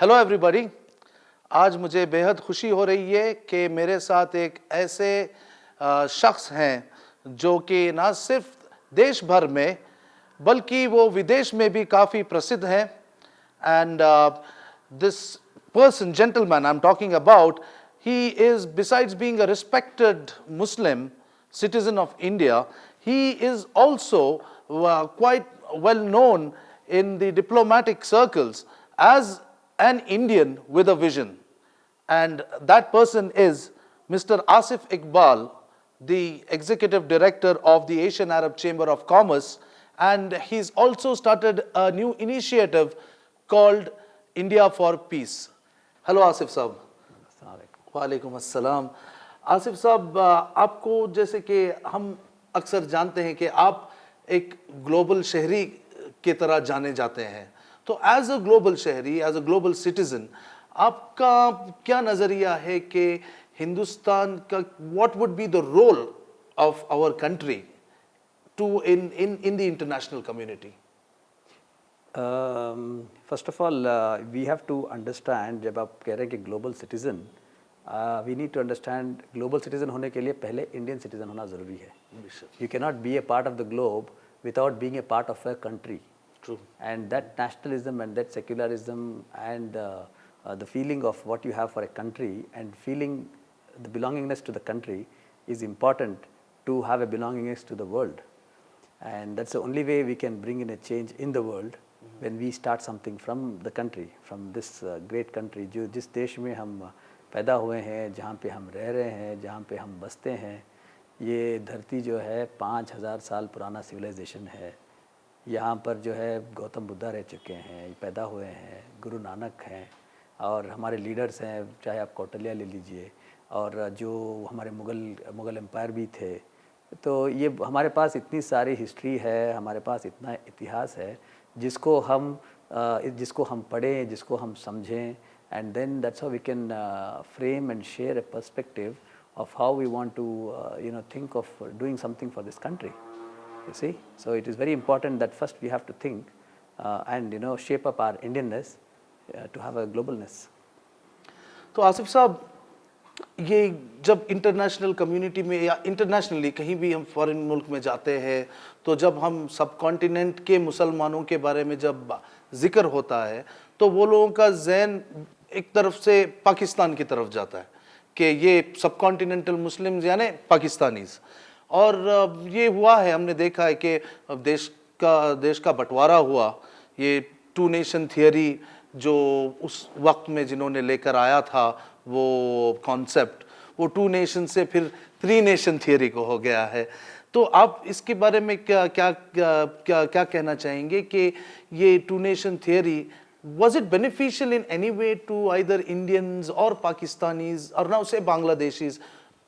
Hello everybody. आज मुझे बेहद खुशी हो रही है कि मेरे साथ एक ऐसे शख्स हैं जो कि ना सिर्फ देश भर में बल्कि वो विदेश में भी काफ़ी प्रसिद्ध हैं। And this person, gentleman I'm talking about, he is, besides being a respected Muslim citizen of India, he is also quite well known in the diplomatic circles as an Indian with a vision. And that person is Mr. Asif Iqbal, the executive director of the Asian Arab Chamber of Commerce. And he's also started a new initiative called India for Peace. Hello Asif साहब। वालेकुम अस्सलाम। आसिफ साहब, आपको जैसे कि हम अक्सर जानते हैं कि आप एक ग्लोबल शहरी की तरह जाने जाते हैं, तो एज अ ग्लोबल शहरी, एज अ ग्लोबल सिटीजन, आपका क्या नज़रिया है कि हिंदुस्तान का what would be the role of our country to in the international community? First of all we have to understand, जब आप कह रहे हैं कि global citizen, we need to understand global citizen होने के लिए पहले इंडियन सिटीज़न होना ज़रूरी है. You can not be a part of the globe without being a part of a country. True. And that nationalism and that secularism and the feeling of what you have for a country and feeling the belongingness to the country is important to have a belongingness to the world. And that's the only way we can bring in a change in the world, when we start something from the country, from this great country जो जिस देश में हम पैदा हुए हैं, जहाँ पे हम रह रहे हैं, जहाँ पे हम बसते हैं. ये धरती जो है 5000 साल पुराना सिविलाइजेशन है. यहाँ पर जो है गौतम बुद्धा रह चुके हैं, पैदा हुए हैं, गुरु नानक हैं, और हमारे लीडर्स हैं, चाहे आप कौटिल्य ले लीजिए, और जो हमारे मुग़ल एम्पायर भी थे. तो ये हमारे पास इतनी सारी हिस्ट्री है, हमारे पास इतना इतिहास है जिसको हम पढ़ें, जिसको हम समझें, and then that's how we can frame and share a perspective of how we want to think of doing something for this country. You see, so it is very important that first we have to think and shape up our Indianness to have a globalness. तो आसिफ साहब, ये जब international community में या internationally कहीं भी हम foreign मुल्क में जाते हैं, तो जब हम सब कॉन्टिनेंट के मुसलमानों के बारे में जब जिक्र होता है, तो वो लोगों का जहन एक तरफ से पाकिस्तान की तरफ जाता है कि ये सब कॉन्टिनेंटल मुस्लिम्स यानी पाकिस्तानीज़. और ये हुआ है, हमने देखा है कि देश का बंटवारा हुआ, ये टू नेशन थियरी जो उस वक्त में जिन्होंने लेकर आया था वो कॉन्सेप्ट, वो टू नेशन से फिर थ्री नेशन थियरी को हो गया है. तो आप इसके बारे में क्या क्या क्या क्या, क्या कहना चाहेंगे कि ये two nation theory was it beneficial in any way to either Indians और पाकिस्तानीज और ना उसे बांग्लादेशीज,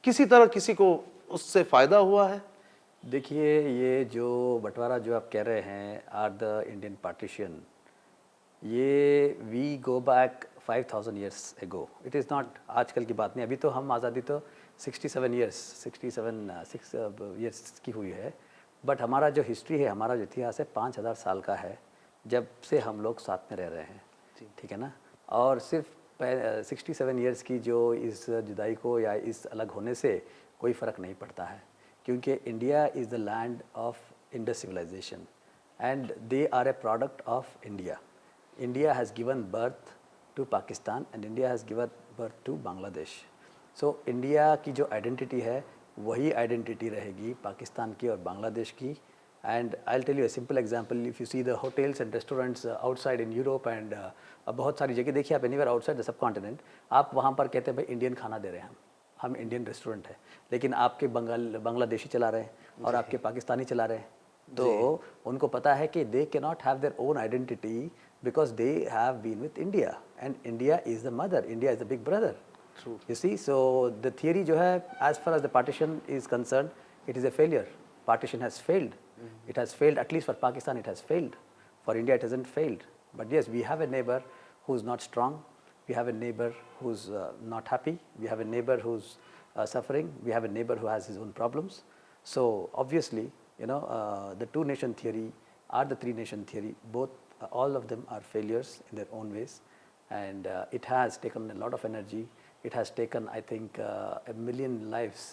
किसी तरह किसी को उससे फ़ायदा हुआ है? देखिए, ये जो बंटवारा जो आप कह रहे हैं, आर द इंडियन पार्टीशन, ये we go back 5000 years ago. It is not आजकल की बात नहीं. अभी तो हम आज़ादी तो 67 ईयर्स की हुई है, बट हमारा जो हिस्ट्री है, हमारा जो इतिहास है 5000 साल का है, जब से हम लोग साथ में रह रहे हैं. ठीक है ना. और सिर्फ 67 ईयर्स की जो इस जुदाई को या इस अलग होने से कोई फ़र्क नहीं पड़ता है, क्योंकि India is the land of Indus civilisation and they are a product of India. India has given birth to Pakistan and India has given birth to Bangladesh. So India की जो आइडेंटिटी है वही आइडेंटिटी रहेगी पाकिस्तान की और बांग्लादेश की. And I'll tell you a simple example. If you see the hotels and restaurants outside in Europe and बहुत सारी जगह देखिए आप, anywhere outside the subcontinent, आप वहाँ पर कहते हैं भाई इंडियन खाना दे रहे हैं, हम इंडियन रेस्टोरेंट है, लेकिन आपके बांग्लादेशी चला रहे हैं और आपके पाकिस्तानी चला रहे हैं. तो उनको पता है कि they cannot have their own identity because they have been with India and India is the mother, India is the big brother. True. You see, so the theory जो है, as far as the partition is concerned, it is a failure. Partition has failed. It has failed, at least for Pakistan it has failed. For India it hasn't failed. But yes, we have a neighbor who's not strong. We have a neighbor who's not happy. We have a neighbor who's suffering. We have a neighbor who has his own problems. So obviously, the two nation theory or the three nation theory, both all of them are failures in their own ways. and it has taken a lot of energy. It has taken, I think, a million lives.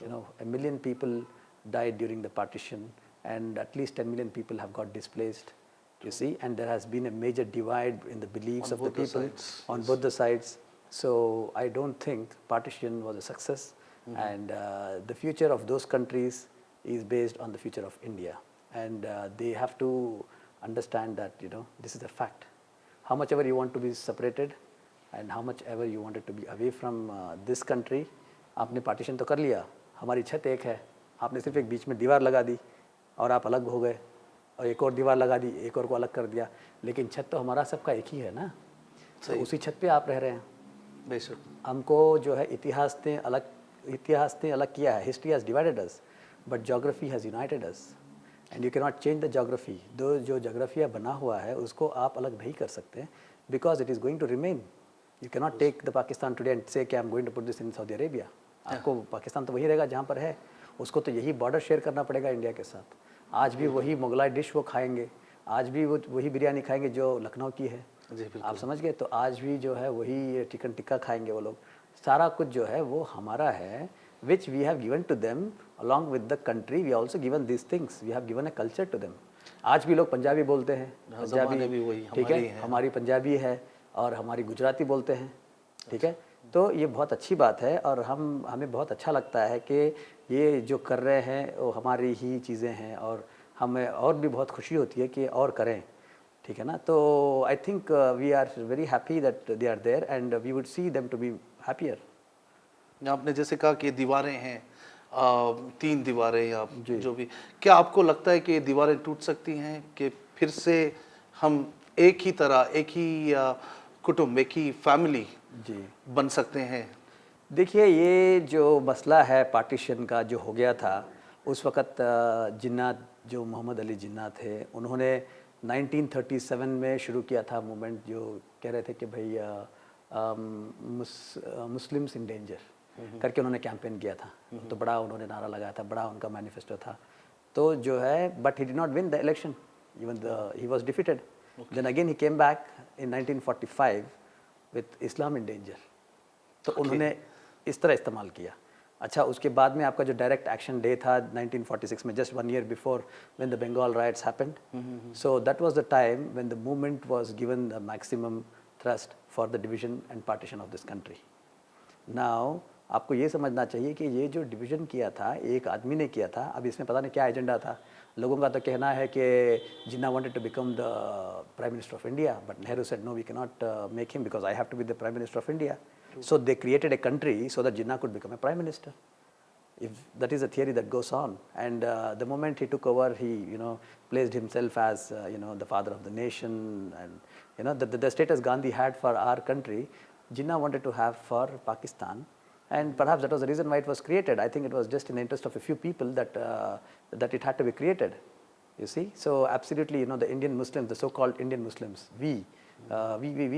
You know, a million people died during the partition, and at least 10 million people have got displaced. You see, and there has been a major divide in the beliefs of the people on both the sides. So I don't think partition was a success, and the future of those countries is based on the future of India, and they have to understand that, you know, this is a fact. How much ever you want to be separated, and how much ever you wanted to be away from this country, आपने partition तो कर लिया, हमारी छत एक है, आपने सिर्फ एक बीच में दीवार लगा दी और आप अलग हो गए, और एक और दीवार लगा दी, एक और को अलग कर दिया, लेकिन छत तो हमारा सबका एक ही है ना, तो उसी छत पे आप रह रहे हैं। बेशक हमको जो है इतिहास ने अलग किया है, history has divided us, but geography has United us, and you can not change the geography. जो ज्योग्राफिया बना हुआ है उसको आप अलग नहीं कर सकते, because it is going to remain. You can not take the Pakistan today and say कि I am going to put this in Saudi Arabia. आपको पाकिस्तान तो वही रहेगा जहाँ पर है, उसको तो यही बॉर्डर शेयर करना पड़ेगा इंडिया के साथ। आज भी वही मुगलाई डिश वो खाएंगे, आज भी वो वही बिरयानी खाएंगे जो लखनऊ की है, आप समझ गए। तो आज भी जो है वही चिकन टिक्का खाएंगे वो लोग। सारा कुछ जो है वो हमारा है, which we have given to them along with the country. We also given this things, we have given a culture to them. आज भी लोग पंजाबी बोलते हैं, पंजाबी ठीक है, हमारी पंजाबी है, और हमारी गुजराती बोलते हैं, ठीक है। तो ये बहुत अच्छी बात है, और हमें बहुत अच्छा लगता है कि ये जो कर रहे हैं वो हमारी ही चीज़ें हैं, और हमें और भी बहुत खुशी होती है कि और करें, ठीक है ना। तो I think we are very happy that they are there, and we would see them to be happier. आपने जैसे कहा कि दीवारें हैं, 3 दीवारें या जो भी, क्या आपको लगता है कि ये दीवारें टूट सकती हैं, कि फिर से हम एक ही तरह, एक ही कुटुंब, एक ही फैमिली जी बन सकते हैं? देखिए, ये जो मसला है पार्टीशन का जो हो गया था, उस वक़्त जिन्नात, जो मोहम्मद अली जिन्ना थे, उन्होंने 1937 में शुरू किया था मूवमेंट, जो कह रहे थे कि भाई मुस्लिम्स इन डेंजर करके उन्होंने कैंपेन किया था। तो बड़ा उन्होंने नारा लगाया था, बड़ा उनका मैनिफेस्टो था। तो जो है, but he did not win the election, even he was defeated. Then again he came back in 1945 with Islam in danger. तो उन्होंने इस तरह इस्तेमाल किया। अच्छा, उसके बाद में आपका जो डायरेक्ट एक्शन डे था 1946 में, just 1 year before when the Bengal riots happened, so that was the time when the movement was given the maximum thrust for the division and partition of this country. Now आपको ये समझना चाहिए कि ये जो division किया था, एक आदमी ने किया था। अब इसमें पता नहीं क्या एजेंडा था। लोगों का तो कहना है कि Jinnah wanted to become the prime minister of India, but Nehru said no, we can not make him because I have to be the prime minister of India. So they created a country so that Jinnah could become a prime minister. If that is a theory that goes on, and the moment he took over, he placed himself as the father of the nation, and the status Gandhi had for our country, Jinnah wanted to have for Pakistan, and perhaps that was the reason why it was created. I think it was just in the interest of a few people that it had to be created. You see, so absolutely, the Indian Muslims, the so-called Indian Muslims, we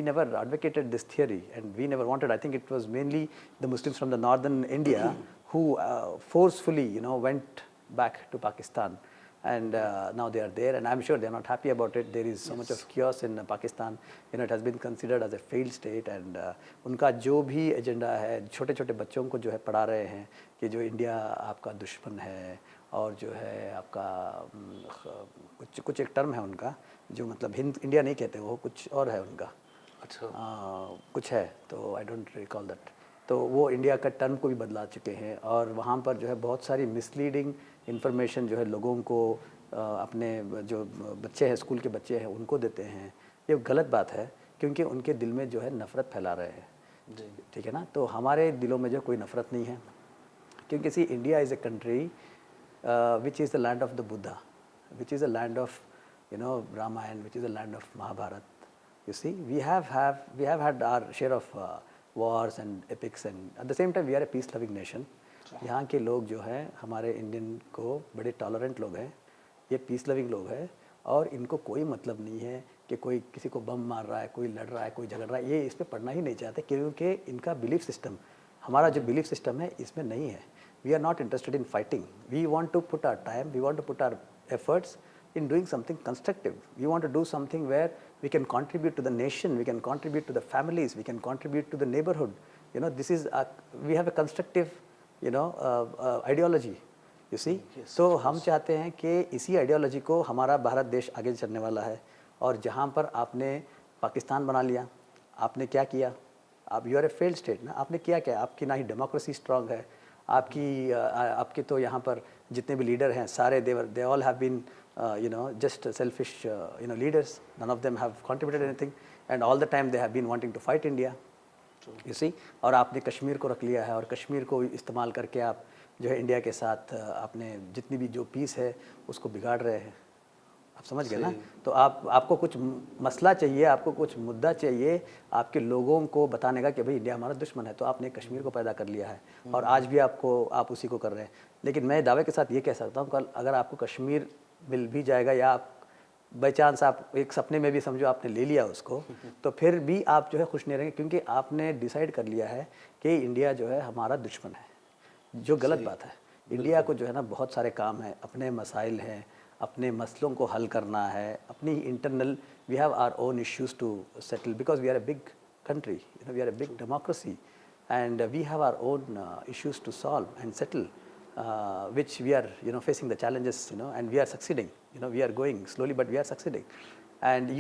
never advocated this theory, and we never wanted. I think it was mainly the Muslims from the northern India who forcefully went back to Pakistan, and now they are there, and I'm sure they are not happy about it. There is so much of chaos in Pakistan. It has been considered as a failed state, and उनका जो भी agenda है, छोटे छोटे बच्चों को जो है पढ़ा रहे हैं कि जो इंडिया आपका दुश्मन है, और जो है आपका कुछ एक टर्म है उनका, जो मतलब इंडिया नहीं कहते, वो कुछ और है उनका। अच्छा, कुछ है, तो आई डोंट रिकॉल दैट। तो वो इंडिया का टर्म को भी बदला चुके हैं, और वहाँ पर जो है बहुत सारी मिसलीडिंग इन्फॉर्मेशन जो है लोगों को अपने जो बच्चे हैं, स्कूल के बच्चे हैं, उनको देते हैं। ये गलत बात है, क्योंकि उनके दिल में जो है नफ़रत फैला रहे हैं। ठीक है ना। तो हमारे दिलों में जो कोई नफ़रत नहीं है, क्योंकि see India is a country which is the land of the Buddha, which is a land of Ramayana, which is a land of Mahabharata. You see, we have had our share of wars and epics, and at the same time we are a peace loving nation. यहाँ के लोग जो हैं हमारे Indian को बड़े tolerant लोग हैं, ये पीस लविंग लोग हैं, और इनको कोई मतलब नहीं है कि कोई किसी को बम मार रहा है, कोई लड़ रहा है, कोई झगड़ रहा है, ये इस पर पढ़ना ही नहीं चाहते, क्योंकि इनका बिलीफ सिस्टम, हमारा जो बिलीफ सिस्टम है इसमें नहीं है। We are not interested in fighting. We want to put our time, we want to put our efforts in doing something constructive. We want to do something where we can contribute to the nation, we can contribute to the families, we can contribute to the neighborhood. You know, this is we have a constructive, you know, ideology. You see, तो हम चाहते हैं कि इसी ideology को हमारा भारत देश आगे चलने वाला है. और जहाँ पर आपने पाकिस्तान बना लिया, आपने क्या किया? आप you are a failed state ना. आपने किया क्या? आपकी ना ही डेमोक्रेसी स्ट्रांग है, आपके तो यहाँ पर जितने भी लीडर हैं सारे they all have been you know, just selfish you know, leaders. None of them have contributed anything, and all the time they have been wanting to fight India. You see, और आपने कश्मीर को रख लिया है, और कश्मीर को इस्तेमाल करके आप जो है इंडिया के साथ आपने जितनी भी जो पीस है उसको बिगाड़ रहे हैं. आप समझ गए ना. तो आपको कुछ मसला चाहिए, आपको कुछ मुद्दा चाहिए आपके लोगों को बताने का कि भाई इंडिया हमारा दुश्मन है, तो आपने कश्मीर को पैदा कर लिया है और आज भी आप उसी को कर रहे हैं. लेकिन मैं दावे के साथ ये कह सकता हूँ, कल अगर आपको कश्मीर मिल भी जाएगा या आप बाई चांस आप एक सपने में भी समझो आपने ले लिया उसको, तो फिर भी आप जो है खुश नहीं रहेंगे, क्योंकि आपने डिसाइड कर लिया है कि इंडिया जो है हमारा दुश्मन है, जो गलत बात है. इंडिया को जो है ना बहुत सारे काम हैं, अपने मसाइल हैं, अपने मसलों को हल करना है, अपनी internal we have our own issues to settle, because we are a big country, you know, we are a big democracy, and we have our own issues to solve and settle, which we are, you know, facing the challenges, you know, and we are succeeding. You know, we are going slowly, but we are succeeding. And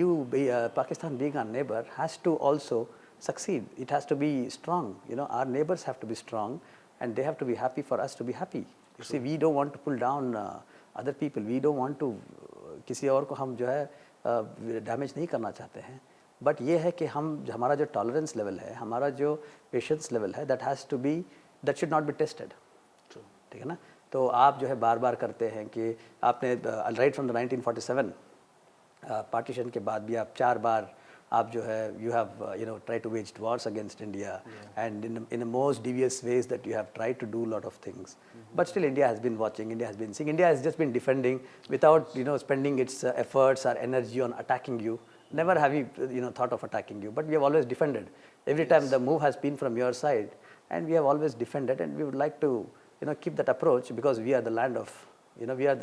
Pakistan being our neighbor has to also succeed. It has to be strong. You know, our neighbors have to be strong, and they have to be happy for us to be happy. You see, we don't want to pull down other people. We don't want to किसी और को हम जो है damage नहीं करना चाहते हैं. बट ये है कि हमारा जो टॉलरेंस लेवल है, हमारा जो पेशेंस लेवल है, that should not be tested. ठीक है ना. तो आप जो है बार बार करते हैं कि आपने राइट फ्रॉम द 1947 पार्टीशन के बाद भी आप 4 बार आप जो है you have you know tried to wage wars against India, and in the most devious ways that you have tried to do a lot of things. But still India has been watching, India has been seeing, India has just been defending without, you know, spending its efforts or energy on attacking you. Never have we, you know, thought of attacking you, but we have always defended. Every time the move has been from your side, and we have always defended, and we would like to, you know, keep that approach, because we are the land of, you know, we are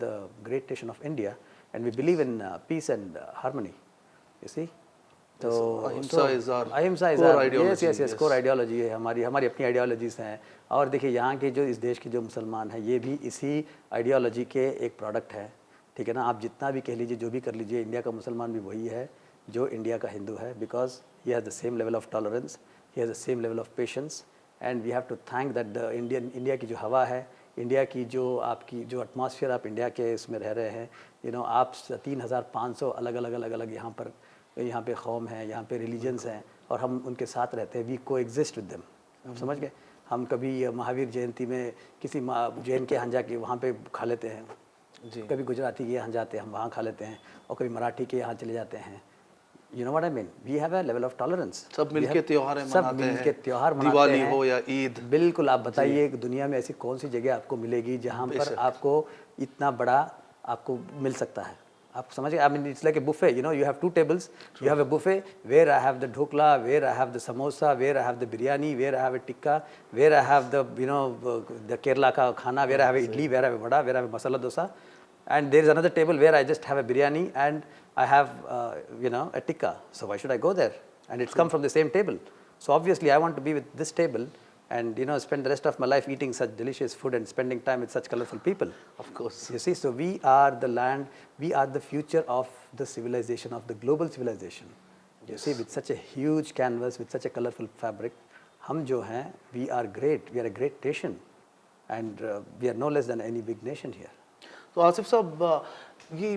the great nation of India, and we believe in peace and harmony. You see. तो अहिंसा is core ideology. Yes, core ideology है हमारी अपनी ideologies हैं. और देखिए यहाँ के जो इस देश के जो मुसलमान हैं, ये भी इसी आइडियोलॉजी के एक प्रोडक्ट है. ठीक है ना. आप जितना भी कह लीजिए, जो भी कर लीजिए, इंडिया का मुसलमान भी वही है जो इंडिया का हिंदू है, because he has the same level of tolerance, he has the same level of patience, and we have to thank that the India की जो हवा है, इंडिया की जो आपकी जो एटमॉस्फेयर आप इंडिया के इसमें रह रहे हैं, यू नो, आप 3500 अलग यहाँ पे कौम है, यहाँ पे रिलीजन्स हैं, और हम उनके साथ रहते हैं. वी को एग्जिस्ट विद देम. आप समझ गए. हम कभी महावीर जयंती में किसी जैन के यहाँ जाके वहाँ पे खा लेते हैं, कभी गुजराती के यहाँ जाते हैं, हम वहाँ खा लेते हैं, और कभी मराठी के यहाँ चले जाते हैं. You know what I mean. We have a level of tolerance. सब मिलके त्योहार मनाते हैं, मनाते दिवाली हैं, हो या ईद. बिल्कुल. आप बताइए कि दुनिया में ऐसी कौन सी जगह आपको मिलेगी जहाँ पर आपको इतना बड़ा आपको मिल सकता है. आप समझिए. I mean, it's like a buffet. You know, you have 2 tables. You have a buffet where I have the dhokla, where I have the samosa, where I have the biryani, where I have a tikka, where I have the, you know, the Kerala ka khana, where I have a idli, where I have a vada, where I have a masala dosa, and there is another table where I just have a biryani and I have, you know, a tikka. So why should I go there? And it's come from the same table. So obviously I want to be with this table, and, you know, spend the rest of my life eating such delicious food and spending time with such colorful people. Of course. You see, so we are the land, we are the future of the civilization, of the global civilization. You see, with such a huge canvas, with such a colorful fabric, हम जो हैं, we are great, we are a great nation, and we are no less than any big nation here. तो आसिफ साहब, ये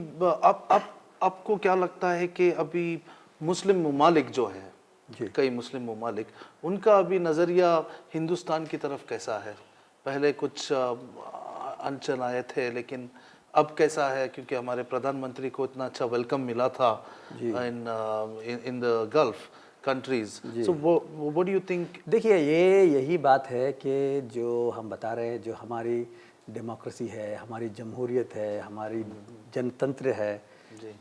आपको क्या लगता है कि अभी मुस्लिम ममालिक जो है, कई मुस्लिम ममालिक, उनका अभी नज़रिया हिंदुस्तान की तरफ कैसा है? पहले कुछ अनचन आए थे, लेकिन अब कैसा है? क्योंकि हमारे प्रधानमंत्री को इतना अच्छा वेलकम मिला था in the gulf countries. So what do you think? देखिए, यही बात है कि जो हम बता रहे हैं, जो हमारी डेमोक्रेसी है, हमारी जमहूरियत है, हमारी जनतंत्र है,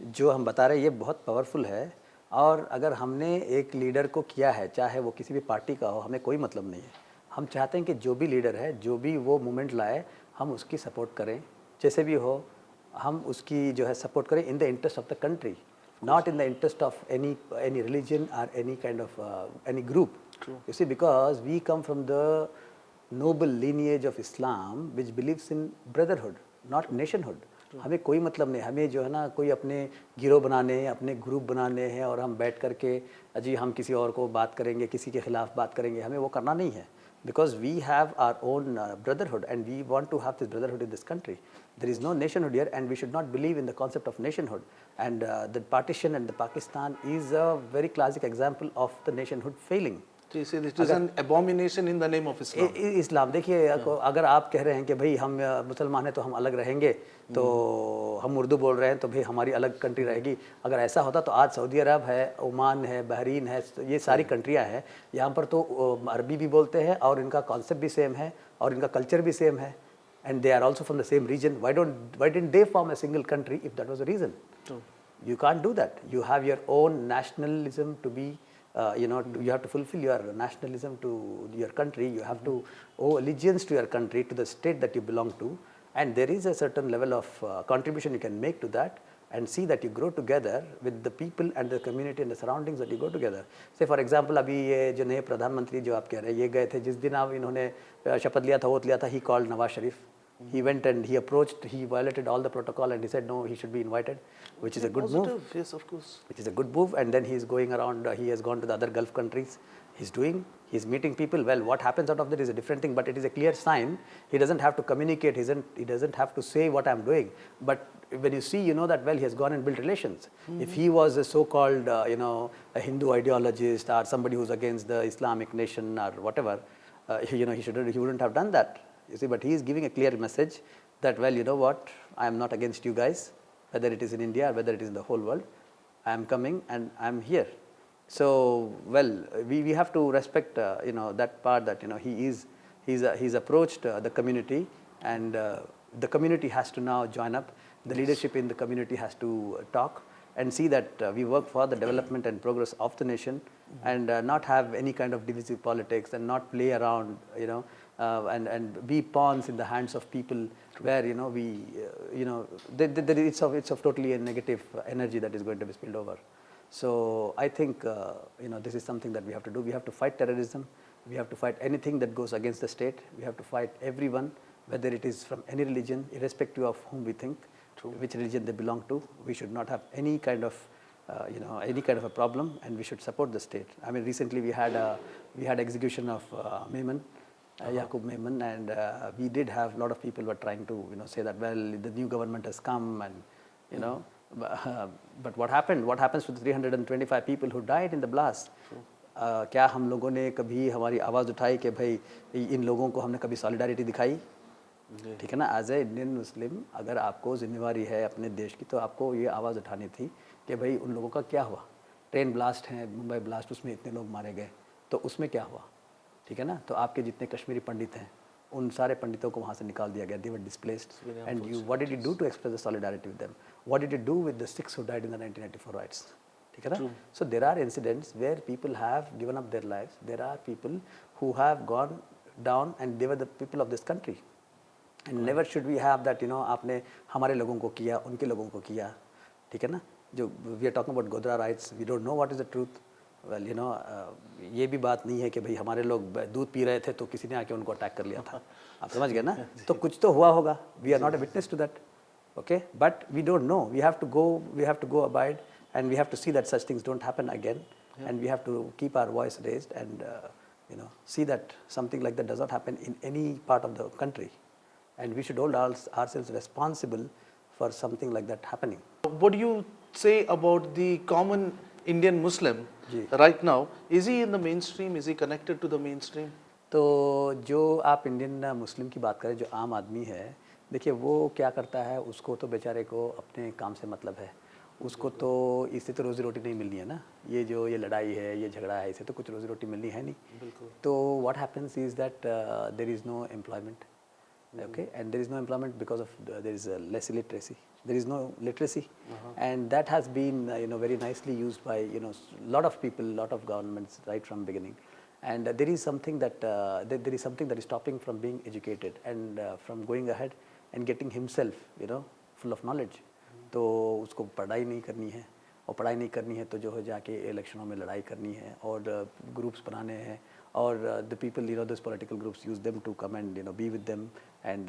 जो हम बता रहे हैं, ये बहुत पावरफुल है. और अगर हमने एक लीडर को किया है, चाहे वो किसी भी पार्टी का हो, हमें कोई मतलब नहीं है. हम चाहते हैं कि जो भी लीडर है, जो भी वो मूवमेंट लाए, हम उसकी सपोर्ट करें, जैसे भी हो. हम उसकी जो है सपोर्ट करें in the interest of the country, not in the interest of any religion or any kind of any group. True. You see, because we come from the noble lineage of Islam which believes in brotherhood, not nationhood. हमें कोई मतलब नहीं, हमें जो है ना कोई अपने गिरोह बनाने हैं, अपने ग्रुप बनाने हैं और हम बैठ करके अजी हम किसी और को बात करेंगे, किसी के खिलाफ बात करेंगे, हमें वो करना नहीं है. Because we have our own brotherhood and we want to have this brotherhood in this country. There is no nationhood here and we should not believe in the concept of nationhood. And the partition and the Pakistan is a very classic example of the nationhood failing. So you say it is an abomination in the name of Islam. इस्लाम देखिए, अगर आप कह रहे हैं कि भाई हम मुसलमान हैं तो हम अलग रहेंगे, तो हम उर्दू बोल रहे हैं तो भाई हमारी अलग कंट्री रहेगी. अगर ऐसा होता तो आज सऊदी अरब है, ओमान है, बहरीन है, ये सारी कंट्रियां हैं. यहाँ पर तो अरबी भी बोलते हैं और इनका कॉन्सेप्ट भी सेम है और इनका कल्चर भी सेम है. And they are also from the same region. Why didn't they form a single country if that was the reason? True. You can't do that. You have your own nationalism to be, you have to fulfill your nationalism to your country. You have to owe allegiance to your country, to the state that you belong to. And there is a certain level of contribution you can make to that and see that you grow together with the people and the community and the surroundings that you go together. Say for example, अभी ये जो नए प्रधानमंत्री जो आप कह रहे हैं, ये गए थे जिस दिन आप इन्होंने शपथ लिया था, वोट लिया था, he called Nawaz Sharif. He went and he approached, he violated all the protocol and he said no, he should be invited, which is a good Positive, move. yes, of course. Which is a good move. And then he is going around, he has gone to the other Gulf countries. He's meeting people. Well, what happens out of that is a different thing, but it is a clear sign. He doesn't have to communicate, he doesn't have to say what I'm doing. But when you see, you know that, well, he has gone and built relations. If he was a so-called, a Hindu ideologist or somebody who's against the Islamic nation or whatever, he wouldn't have done that. You see, but he is giving a clear message that, well, you know what, I am not against you guys, whether it is in India or whether it is in the whole world. I am coming and I am here. So, well, we have to respect, that part that, he's approached the community and the community has to now join up. The leadership in the community has to talk and see that we work for the development and progress of the nation and not have any kind of divisive politics and not play around, and be pawns in the hands of people where, it's of totally a negative energy that is going to be spilled over. So I think, this is something that we have to do. We have to fight terrorism. We have to fight anything that goes against the state. We have to fight everyone, whether it is from any religion, irrespective of whom we think, which religion they belong to. We should not have any kind of, a problem, and we should support the state. I mean, recently we had execution of Mehman, Yaqub Mehman, and we did have a lot of people were trying to, say that, well, the new government has come, and but what happened? What happens to the 325 people who died in the blast? क्या हम लोगों ने कभी हमारी आवाज़ उठाई कि भाई इन लोगों को हमने कभी सॉलिडारिटी दिखाई? ठीक है ना, एज ए इंडियन मुस्लिम अगर आपको जिम्मेवारी है अपने देश की, तो आपको ये आवाज़ उठानी थी कि भाई उन लोगों का क्या हुआ. ट्रेन ब्लास्ट है, मुंबई ब्लास्ट, उसमें इतने लोग मारे गए, तो उसमें क्या हुआ? ठीक है ना, तो आपके जितने कश्मीरी पंडित हैं उन सारे पंडितों को वहाँ से निकाल दिया गया. They were displaced. And what did you do to express the solidarity with them? What did you do with the Sikhs who died in the 1994 riots? ठीक है ना? So there are incidents where people have given up their lives. There are people who have gone down and they were the people of this country. And never should we have that, आपने हमारे लोगों को किया, उनके लोगों को किया. ठीक है ना? जो we are talking about Godhra riots, we don't know what is the truth. Well, ये भी बात नहीं है कि भाई हमारे लोग दूध पी रहे थे तो किसी ने आके उनको अटैक कर लिया था. आप समझ गए ना? तो कुछ तो हुआ होगा. We are not a witness to that. Okay? But we don't know. We have to go abide, and we have to see that such things don't happen again. And we have to keep our voice raised and, see that something like that does not happen in any part of the country. And we should hold ourselves responsible for something like that happening. What do you say about the common Indian Muslim right now? Is he in the mainstream? Is he connected to the mainstream? तो जो आप Indian Muslim की बात करें, जो आम आदमी है, देखिए वो क्या करता है, उसको तो बेचारे को अपने काम से मतलब है. उसको तो इससे तो रोज़ी रोटी नहीं मिलनी है ना. ये लड़ाई है, ये झगड़ा है, इससे तो कुछ रोज़ी रोटी मिलनी है नहीं. तो what happens is that there is no employment. Okay, and there is no employment because of there is less illiteracy. There is no literacy, and that has been very nicely used by lot of people, lot of governments right from beginning. And there is something that there is something that is stopping from being educated and from going ahead and getting himself full of knowledge, तो उसको पढ़ाई नहीं करनी है, और पढ़ाई नहीं करनी है तो जो है जाके इलेक्शनों में लड़ाई करनी है और ग्रुप्स बनाने हैं, और the people this political groups use them to come and be with them and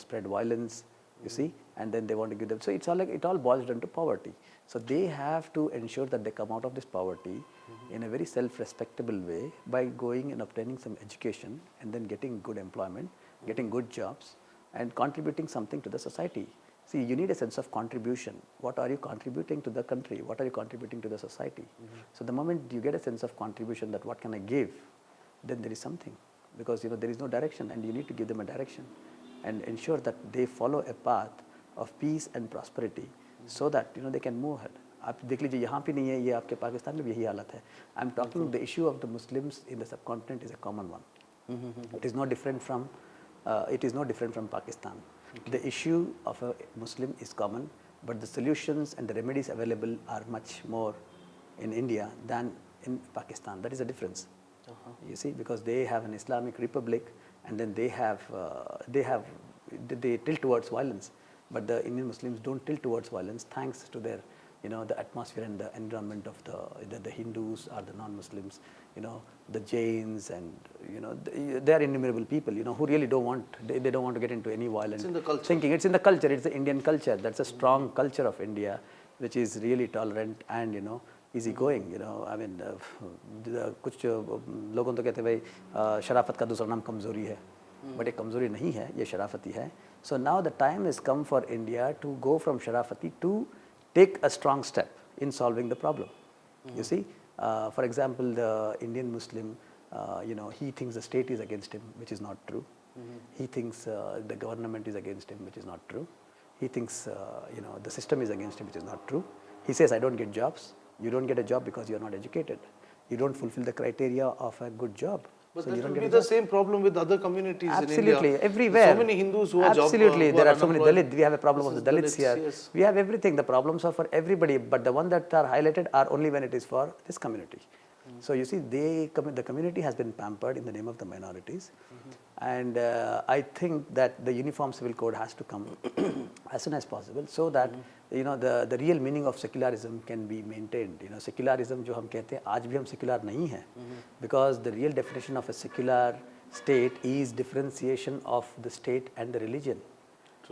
spread violence, you see, and then they want to give them. So it's all like, it all boils down to poverty. So they have to ensure that they come out of this poverty in a very self-respectable way by going and obtaining some education and then getting good employment, getting good jobs, and contributing something to the society. See, you need a sense of contribution. What are you contributing to the country? What are you contributing to the society? So the moment you get a sense of contribution, that what can I give, then there is something, because there is no direction, and you need to give them a direction and ensure that they follow a path of peace and prosperity, so that they can move ahead. आप देख लीजिए, यहाँ पे नहीं है, ये आपके पाकिस्तान में भी यही हालत है. I am talking the issue of the Muslims in the subcontinent is a common one. It is no different from Pakistan. The issue of a Muslim is common, but the solutions and the remedies available are much more in India than in Pakistan. That is the difference. You see, because they have an Islamic republic, and then they tilt towards violence, but the Indian Muslims don't tilt towards violence, thanks to their the atmosphere and the environment of the Hindus or the non-Muslims, the Jains, and they are innumerable people, who really don't want, they don't want to get into any violent It's in the culture. thinking. It's in the culture. It's the Indian culture. That's a strong culture of India, which is really tolerant and easy going. I mean, कुछ लोगों तो कहते हैं भाई शराफत का दूसरा नाम कमज़ोरी है, बट ये कमज़ोरी नहीं है, ये शराफती है. So now the time has come for India to go from sharafati to take a strong step in solving the problem. You see, for example, the Indian Muslim, he thinks the state is against him, which is not true. He thinks the government is against him, which is not true. He thinks the system is against him, which is not true. He says, I don't get jobs. You don't get a job because you are not educated. You don't fulfill the criteria of a good job. But So that you don't will get be a the job. same problem with other communities in India. Absolutely, everywhere. So many Hindus who are Absolutely, there are so many unemployed. Dalits. We have a problem of This the is Dalits here. yes. We have everything. The problems are for everybody, but the ones that are highlighted are only when it is for this community. So you see, the community has been pampered in the name of the minorities, and I think that the Uniform Civil Code has to come as soon as possible, so that the real meaning of secularism can be maintained. Secularism जो हम कहते हैं, आज भी हम secular नहीं हैं, because the real definition of a secular state is differentiation of the state and the religion.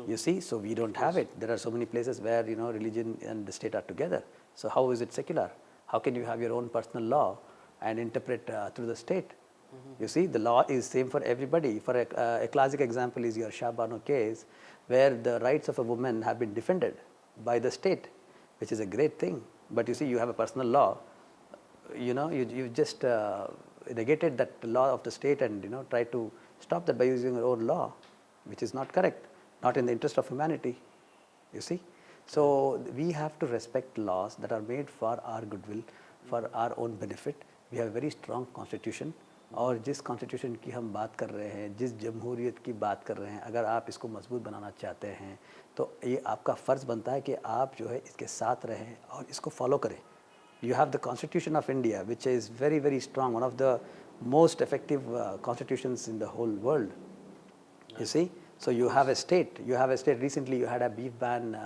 You see, so we don't have it. There are so many places where religion and the state are together. So how is it secular? How can you have your own personal law and interpret through the state? You see, the law is same for everybody. For a classic example is your Shah Bano case, where the rights of a woman have been defended by the state, which is a great thing. But you see, you have a personal law. You just negated that law of the state and try to stop that by using your own law, which is not correct, not in the interest of humanity. You see, so we have to respect laws that are made for our goodwill, for our own benefit. We have a very strong constitution, और जिस constitution की हम बात कर रहे हैं, जिस जमहूरियत की बात कर रहे हैं, अगर आप इसको मजबूत बनाना चाहते हैं तो ये आपका फ़र्ज़ बनता है कि आप जो है इसके साथ रहें और इसको फॉलो करें. You have the Constitution of India, which is very, very strong, one of the most effective constitutions in the whole world. You see, so you have a state. Recently, you had a beef ban,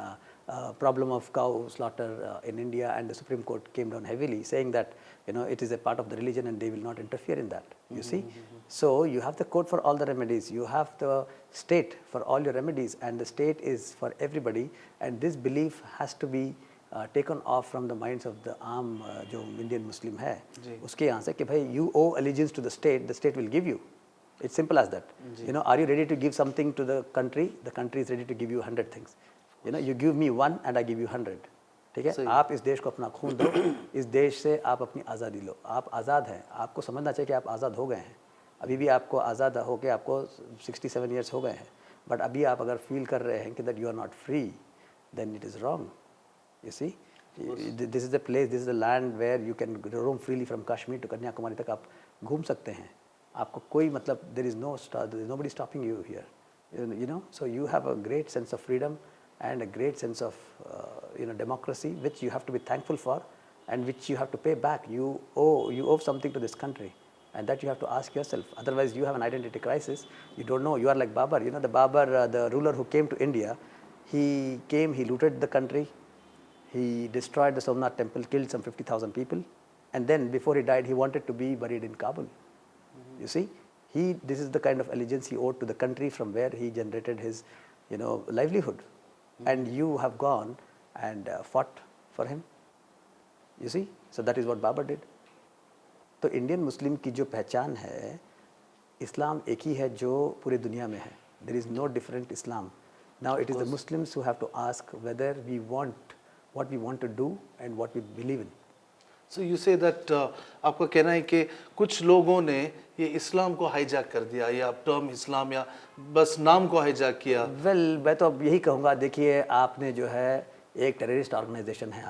problem of cow slaughter in India, and the Supreme Court came down heavily, saying that it is a part of the religion and they will not interfere in that. You see, so you have the court for all the remedies. You have the state for all your remedies, and the state is for everybody. And this belief has to be taken off from the minds of the आम जो Indian Muslim है, उसके यहाँ से कि भाई you owe allegiance to the state will give you. It's simple as that. Are you ready to give something to the country? The country is ready to give you 100 things. You give me one and I give you 100. ठीक है, आप इस देश को अपना खून दो, इस देश से आप अपनी आज़ादी लो. आप आज़ाद हैं, आपको समझना चाहिए कि आप आज़ाद हो गए हैं. अभी भी आपको आज़ाद हो के आपको 67 years हो गए हैं, बट अभी आप अगर फील कर रहे हैं कि that you are not free, then it is wrong. You see, this is the place, this is the land where you can roam freely from Kashmir to Kanyakumari तक आप घूम सकते हैं. आपको कोई मतलब there is nobody stopping you here. So you have a great sense of freedom and a great sense of democracy, which you have to be thankful for, and which you have to pay back. You owe something to this country, and that you have to ask yourself. Otherwise, you have an identity crisis. You don't know. You are like Babur. The Babur, the ruler who came to India, He came, he looted the country, he destroyed the Somnath temple, killed some 50,000 people, and then before he died, he wanted to be buried in Kabul. You see, this is the kind of allegiance he owed to the country from where he generated his, livelihood. And you have gone and fought for him. You see, so that is what Babur did. तो Indian Muslim की जो पहचान है, इस्लाम एक ही है जो पूरी दुनिया में है. There is no different Islam. Now it is the Muslims who have to ask whether we want what we want to do and what we believe in. So you say that आपका कहना है कि कुछ लोगों ने ये इस्लाम को hijack कर दिया या टर्म इस्लाम या बस नाम को हाईजैक किया. वेल मैं तो अब यही कहूँगा, देखिए आपने जो है एक टेररिस्ट ऑर्गेनाइजेशन है,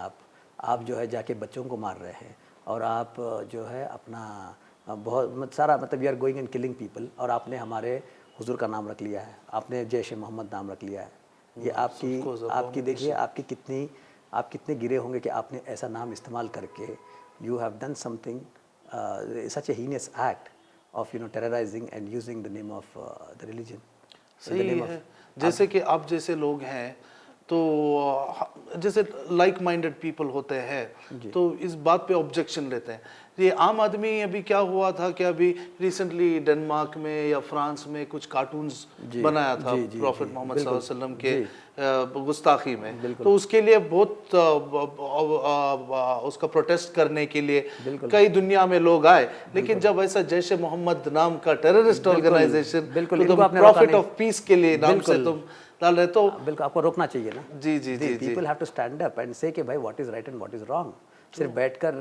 आप जो है जाके बच्चों को मार रहे हैं और आप जो है अपना बहुत सारा मतलब you are going and killing people, और आपने हमारे हुजूर का नाम रख लिया है, आपने जैश मोहम्मद नाम रख लिया है. ये आपकी देखिए आप कितने गिरे होंगे कि आपने ऐसा नाम इस्तेमाल करके you have done something such A heinous act of terrorising and using the name of the religion. सही है. जैसे कि आप जैसे लोग हैं तो जैसे लाइक माइंडेड पीपल होते हैं तो इस बात पे ऑब्जेक्शन लेते हैं. ये आम आदमी अभी क्या हुआ था कि अभी रिसेंटली डेनमार्क में या फ्रांस में कुछ कार्टून्स बनाया था प्रॉफिट मोहम्मद सल्लल्लाहु अलैहि वसल्लम के गुस्ताखी में, तो उसके लिए बहुत उसका प्रोटेस्ट करने के लिए कई दुनिया में लोग आए. लेकिन जब ऐसा जैश मोहम्मद नाम का terrorist organisation prophet of peace के लिए नाम से तुम डाल रहे तो बिल्कुल आपको रोकना चाहिए ना. जी जी जी. People have to stand up and say कि भाई what is right and what is wrong. सिर्फ बैठकर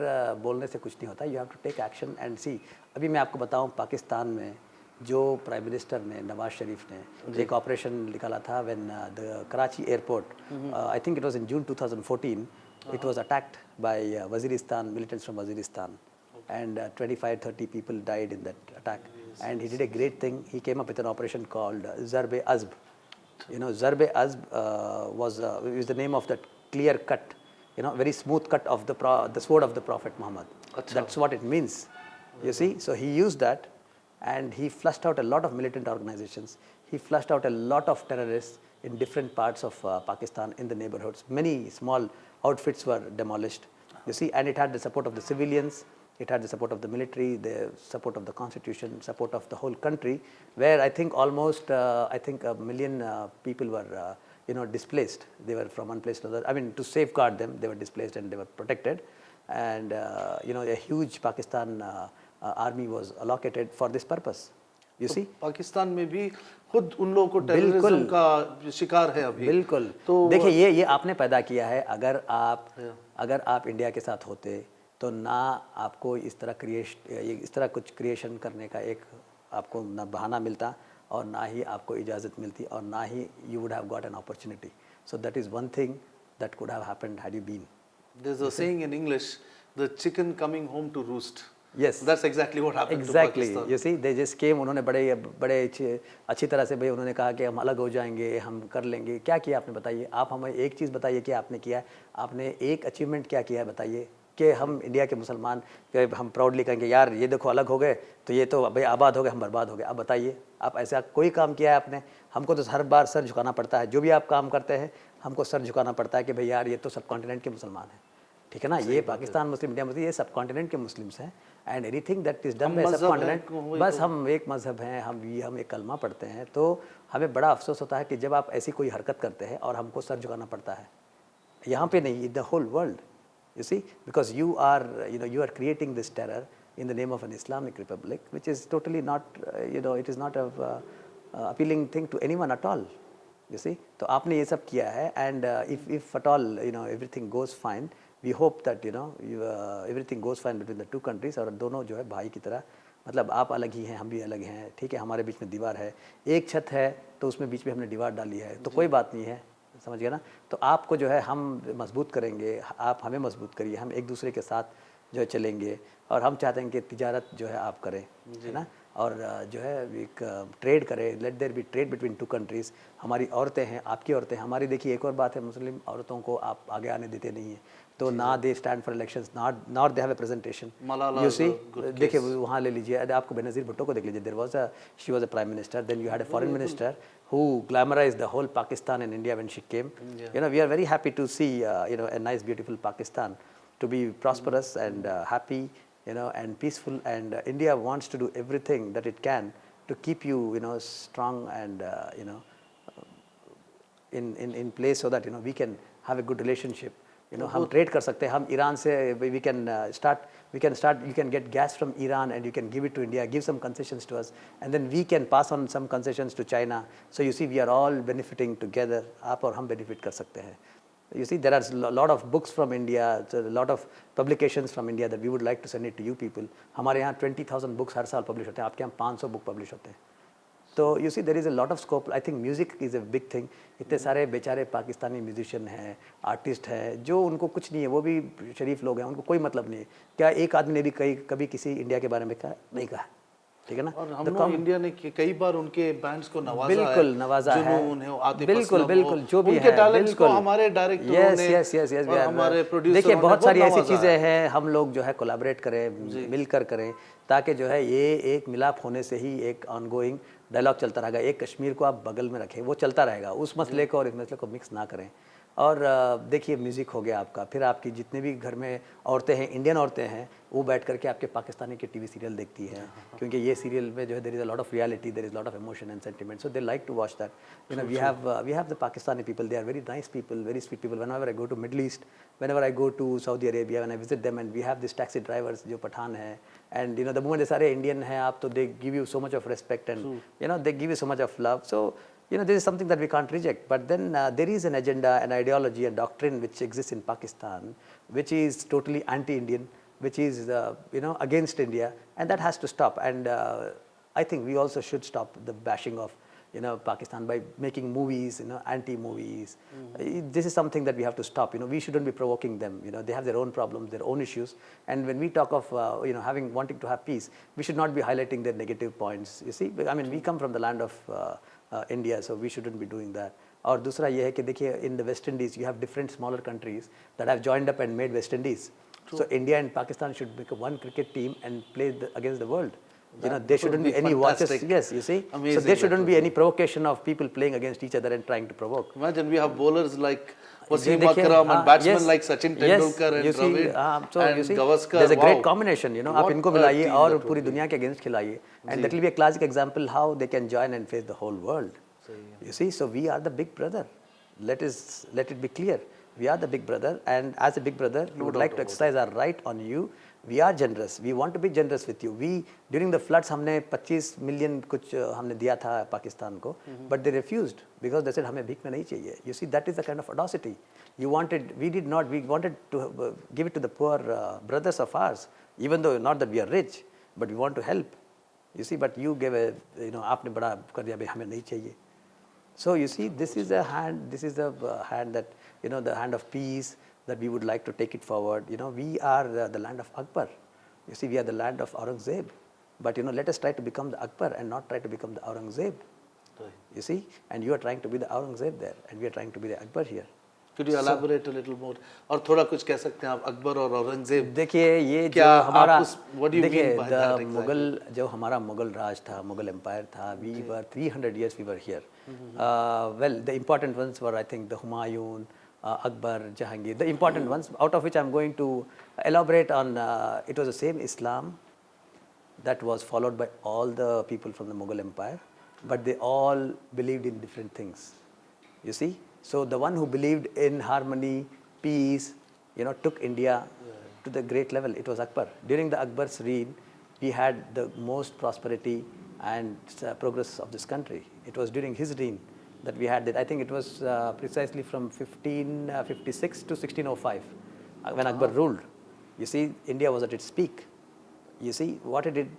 बोलने से कुछ नहीं होता. You have to take action and see. अभी मैं आपको बताऊं, पाकिस्तान में जो प्राइम मिनिस्टर ने नवाज शरीफ ने एक ऑपरेशन निकाला था when the Karachi airport, I think it was in June 2014, it was attacked by Waziristan, militants from Waziristan, and 25-30 people died in that attack. And he did a great thing. He came up with an operation called Zarb-e-Azb. Zarb-e-Azb is the name of that clear cut, very smooth cut of the sword of the Prophet Muhammad. That's what it means. You see, so he used that, and he flushed out a lot of militant organizations. He flushed out a lot of terrorists in different parts of Pakistan in the neighborhoods. Many small outfits were demolished. You see, and it had the support of the civilians. It had the support of the military, the support of the constitution, support of the whole country, where I think almost, a million people were, displaced. They were from one place to another. I mean, to safeguard them, they were displaced and they were protected. And, a huge Pakistan army was allocated for this purpose. You see? Pakistan में भी खुद उन लोगों को terrorism का शिकार है अभी. बिल्कुल. तो देखिए ये आपने पैदा किया है. अगर आप इंडिया के साथ होते तो ना आपको इस तरह कुछ क्रिएशन करने का एक आपको ना बहाना मिलता और ना ही आपको इजाज़त मिलती और ना ही you would have got an opportunity. So that is one thing that could have happened had you been. There's a saying in English, the chicken coming home to roost. Yes. That's exactly what happened to Pakistan. You see, they just came. उन्होंने बड़े अच्छी तरह से भाई उन्होंने कहा कि हम अलग हो जाएंगे, हम कर लेंगे. क्या किया आपने बताइए. आप हमें एक चीज़ बताइए कि आपने किया. आपने एक अचीवमेंट क्या किया है बताइए कि हम इंडिया के मुसलमान हम प्राउडली कहेंगे यार ये देखो अलग हो गए तो ये तो भाई आबाद हो गए, हम बर्बाद हो गए. अब बताइए आप ऐसा कोई काम किया है आपने. हमको तो हर बार सर झुकाना पड़ता है. जो भी आप काम करते हैं हमको सर झुकाना पड़ता है कि भाई यार ये तो सब कॉन्टिनेंट के मुसलमान हैं. ठीक है ना. ये पाकिस्तान मुस्लिम, इंडिया मुस्लिम, ये सब कॉन्टिनेंट के मुस्लिम्स हैं. And anything that is done by सब कॉन्टिनेंट, बस हम एक मजहब हैं, हम एक कलमा पढ़ते हैं. तो हमें बड़ा अफसोस होता है कि जब आप ऐसी कोई हरकत करते हैं और हमको सर झुकाना पड़ता है. यहाँ पे नहीं, in the whole world. You see, because you are creating this terror in the name of an Islamic republic, which is totally not, it is not a appealing thing to anyone at all. You see, तो आपने ये सब किया है. And if at all, everything goes fine, we hope that everything goes fine between the two countries. और दोनों जो है भाई की तरह, मतलब आप अलग ही हैं, हम भी अलग हैं. ठीक है, हमारे बीच में दीवार है, एक छत है तो उसमें बीच में हमने दीवार डाली है, तो कोई बात नहीं है. समझ गया ना. तो आपको जो है हम मजबूत करेंगे, आप हमें मजबूत करिए, हम एक दूसरे के साथ जो है चलेंगे. और हम चाहते हैं कि तिजारत जो है आप करें, है ना. और जो है एक ट्रेड करें. Let there be trade between two countries. हमारी औरतें हैं, आपकी औरतें. हमारी देखिए एक और बात है, मुस्लिम औरतों को आप आगे आने देते नहीं हैं. तो ना they stand for elections, not they have a presentation. Malala you is see, a good देखिए case. वहाँ ले लीजिए, अरे आपको बेनज़ीर भुट्टो को देख लीजिए, there was a she was a prime minister, then you had a foreign minister who glamorized the whole Pakistan and India when she came. You know, we are very happy to see you know, a nice beautiful Pakistan to be prosperous and happy, you know, and peaceful, and India wants to do everything that it can to keep you, you know, strong and you know, in place so that you know we can have a good relationship. You know, हम trade कर सकते हैं, हम Iran से we can start, you can get gas from Iran and you can give it to India, give some concessions to us, and then we can pass on some concessions to China. So you see, we are all benefiting together. आप और हम benefit कर सकते हैं. You see, there are a lot of books from India, a lot of publications from India that we would like to send it to you people. हमारे यहाँ 20,000 books हर साल publish होते हैं, आपके यहाँ 500 book publish होते हैं. तो you see there is a lot of scope. I think music is a big thing. इतने सारे बेचारे पाकिस्तानी म्यूजिशियन हैं, आर्टिस्ट हैं, जो उनको कुछ नहीं है, वो भी शरीफ लोग हैं, उनको कोई मतलब नहीं है. क्या एक आदमी ने भी कभी किसी इंडिया के बारे में कहा? नहीं कहा. ठीक है ना. और हम लोग इंडिया ने कई बार उनके बैंड्स को नवाजा बिल्कुल है, नवाजा है, बिल्कुल बिल्कुल जो भी उनके है, टैलेंट्स को बिल्कुल हमारे डायरेक्टरों यस ने यस यस यस और हमारे प्रोड्यूसर देखिए बहुत सारी ऐसी नवाजा चीज़ें हैं, हम लोग जो है कोलैबोरेट करें, मिलकर करें, ताकि जो है ये एक मिलाप होने से ही एक ऑनगोइंग डायलॉग चलता रहेगा. एक कश्मीर को आप बगल में रखें, वो चलता रहेगा, उस मसले को और इस मसले को मिक्स ना करें. और देखिए म्यूज़िक हो गया आपका, फिर आपकी जितने भी घर में औरतें हैं, इंडियन औरतें हैं, वो बैठ करके आपके पाकिस्तानी के टीवी सीरियल देखती हैं, क्योंकि ये सीरियल में जो है there is a lot of reality, there is lot of emotion and sentiment, so they like to watch that. You know, we have the Pakistani people, they are very nice people, very sweet people. Whenever I go to Middle East, whenever I go to Saudi Arabia, when I visit them, and we have this taxi drivers जो पठान है, and you know the moment they सारे Indian हैं आप, तो they give you so much of respect and you know they give you so much of love. So you know, this is something that we can't reject. But then there is an agenda, an ideology, a doctrine which exists in Pakistan, which is totally anti-Indian, which is you know, against India, and that has to stop. And I think we also should stop the bashing of, you know, Pakistan by making movies, you know, anti-movies. This is something that we have to stop. You know, we shouldn't be provoking them. You know, they have their own problems, their own issues. And when we talk of, you know, wanting to have peace, we should not be highlighting their negative points. You see, I mean, we come from the land of India, so we shouldn't be doing that. और दूसरा ये है कि देखिए, in the West Indies, you have different smaller countries that have joined up and made West Indies. So India and Pakistan should become one cricket team and play against the world. You know, there shouldn't be any watches. Yes, you see. Amazing. So there shouldn't be any provocation of people playing against each other and trying to provoke. Imagine we have bowlers like Wasim देखिए, Akram and batsmen yes, like Sachin Tendulkar and Dravid so and you see, Gavaskar. there's a great Wow. combination. You know, What आप इनको a मिलाइए team और that would पूरी be. दुनिया के against खिलाइए, and that will be a classic example how they can join and face the whole world. You see, so we are the big brother. Let it be clear. We are the big brother, and as a big brother, we would like to exercise our right on you. We are generous. We want to be generous with you. We during the floods हमने 25 million कुछ हमने दिया था पाकिस्तान को, but they refused because they said हमें भीख में नहीं चाहिए. You see, that is the kind of audacity. We wanted to give it to the poor brothers of ours, even though not that we are rich, but we want to help. You see, but you gave a, you know, आपने बड़ा कर दिया, भाई हमें नहीं चाहिए. So you see, this is the hand that, you know, the hand of peace, that we would like to take it forward. You know, we are the land of Akbar. You see, we are the land of Aurangzeb. But, you know, let us try to become the Akbar and not try to become the Aurangzeb. Right. You see, and you are trying to be the Aurangzeb there, and we are trying to be the Akbar here. Could you elaborate a little more? और थोड़ा कुछ कह सकते हैं आप अकबर और औरंगजेब? देखिए, ये जो हमारा देखिए, मुगल जो हमारा मुगल राज था, मुगल एम्पायर था, we were 300 years we were here. Well, the important ones were, I think, the Humayun, Akbar, Jahangir, the important ones, out of which I'm going to elaborate on. It was the same Islam that was followed by all the people from the Mughal Empire, but they all believed in different things. You see, so the one who believed in harmony, peace, you know, took India to the great level. It was Akbar. During the Akbar's reign, we had the most prosperity and progress of this country. It was during his reign that we had that. I think it was precisely from 1556 to 1605 when Akbar ruled. You see, India was at its peak. You see, what he did,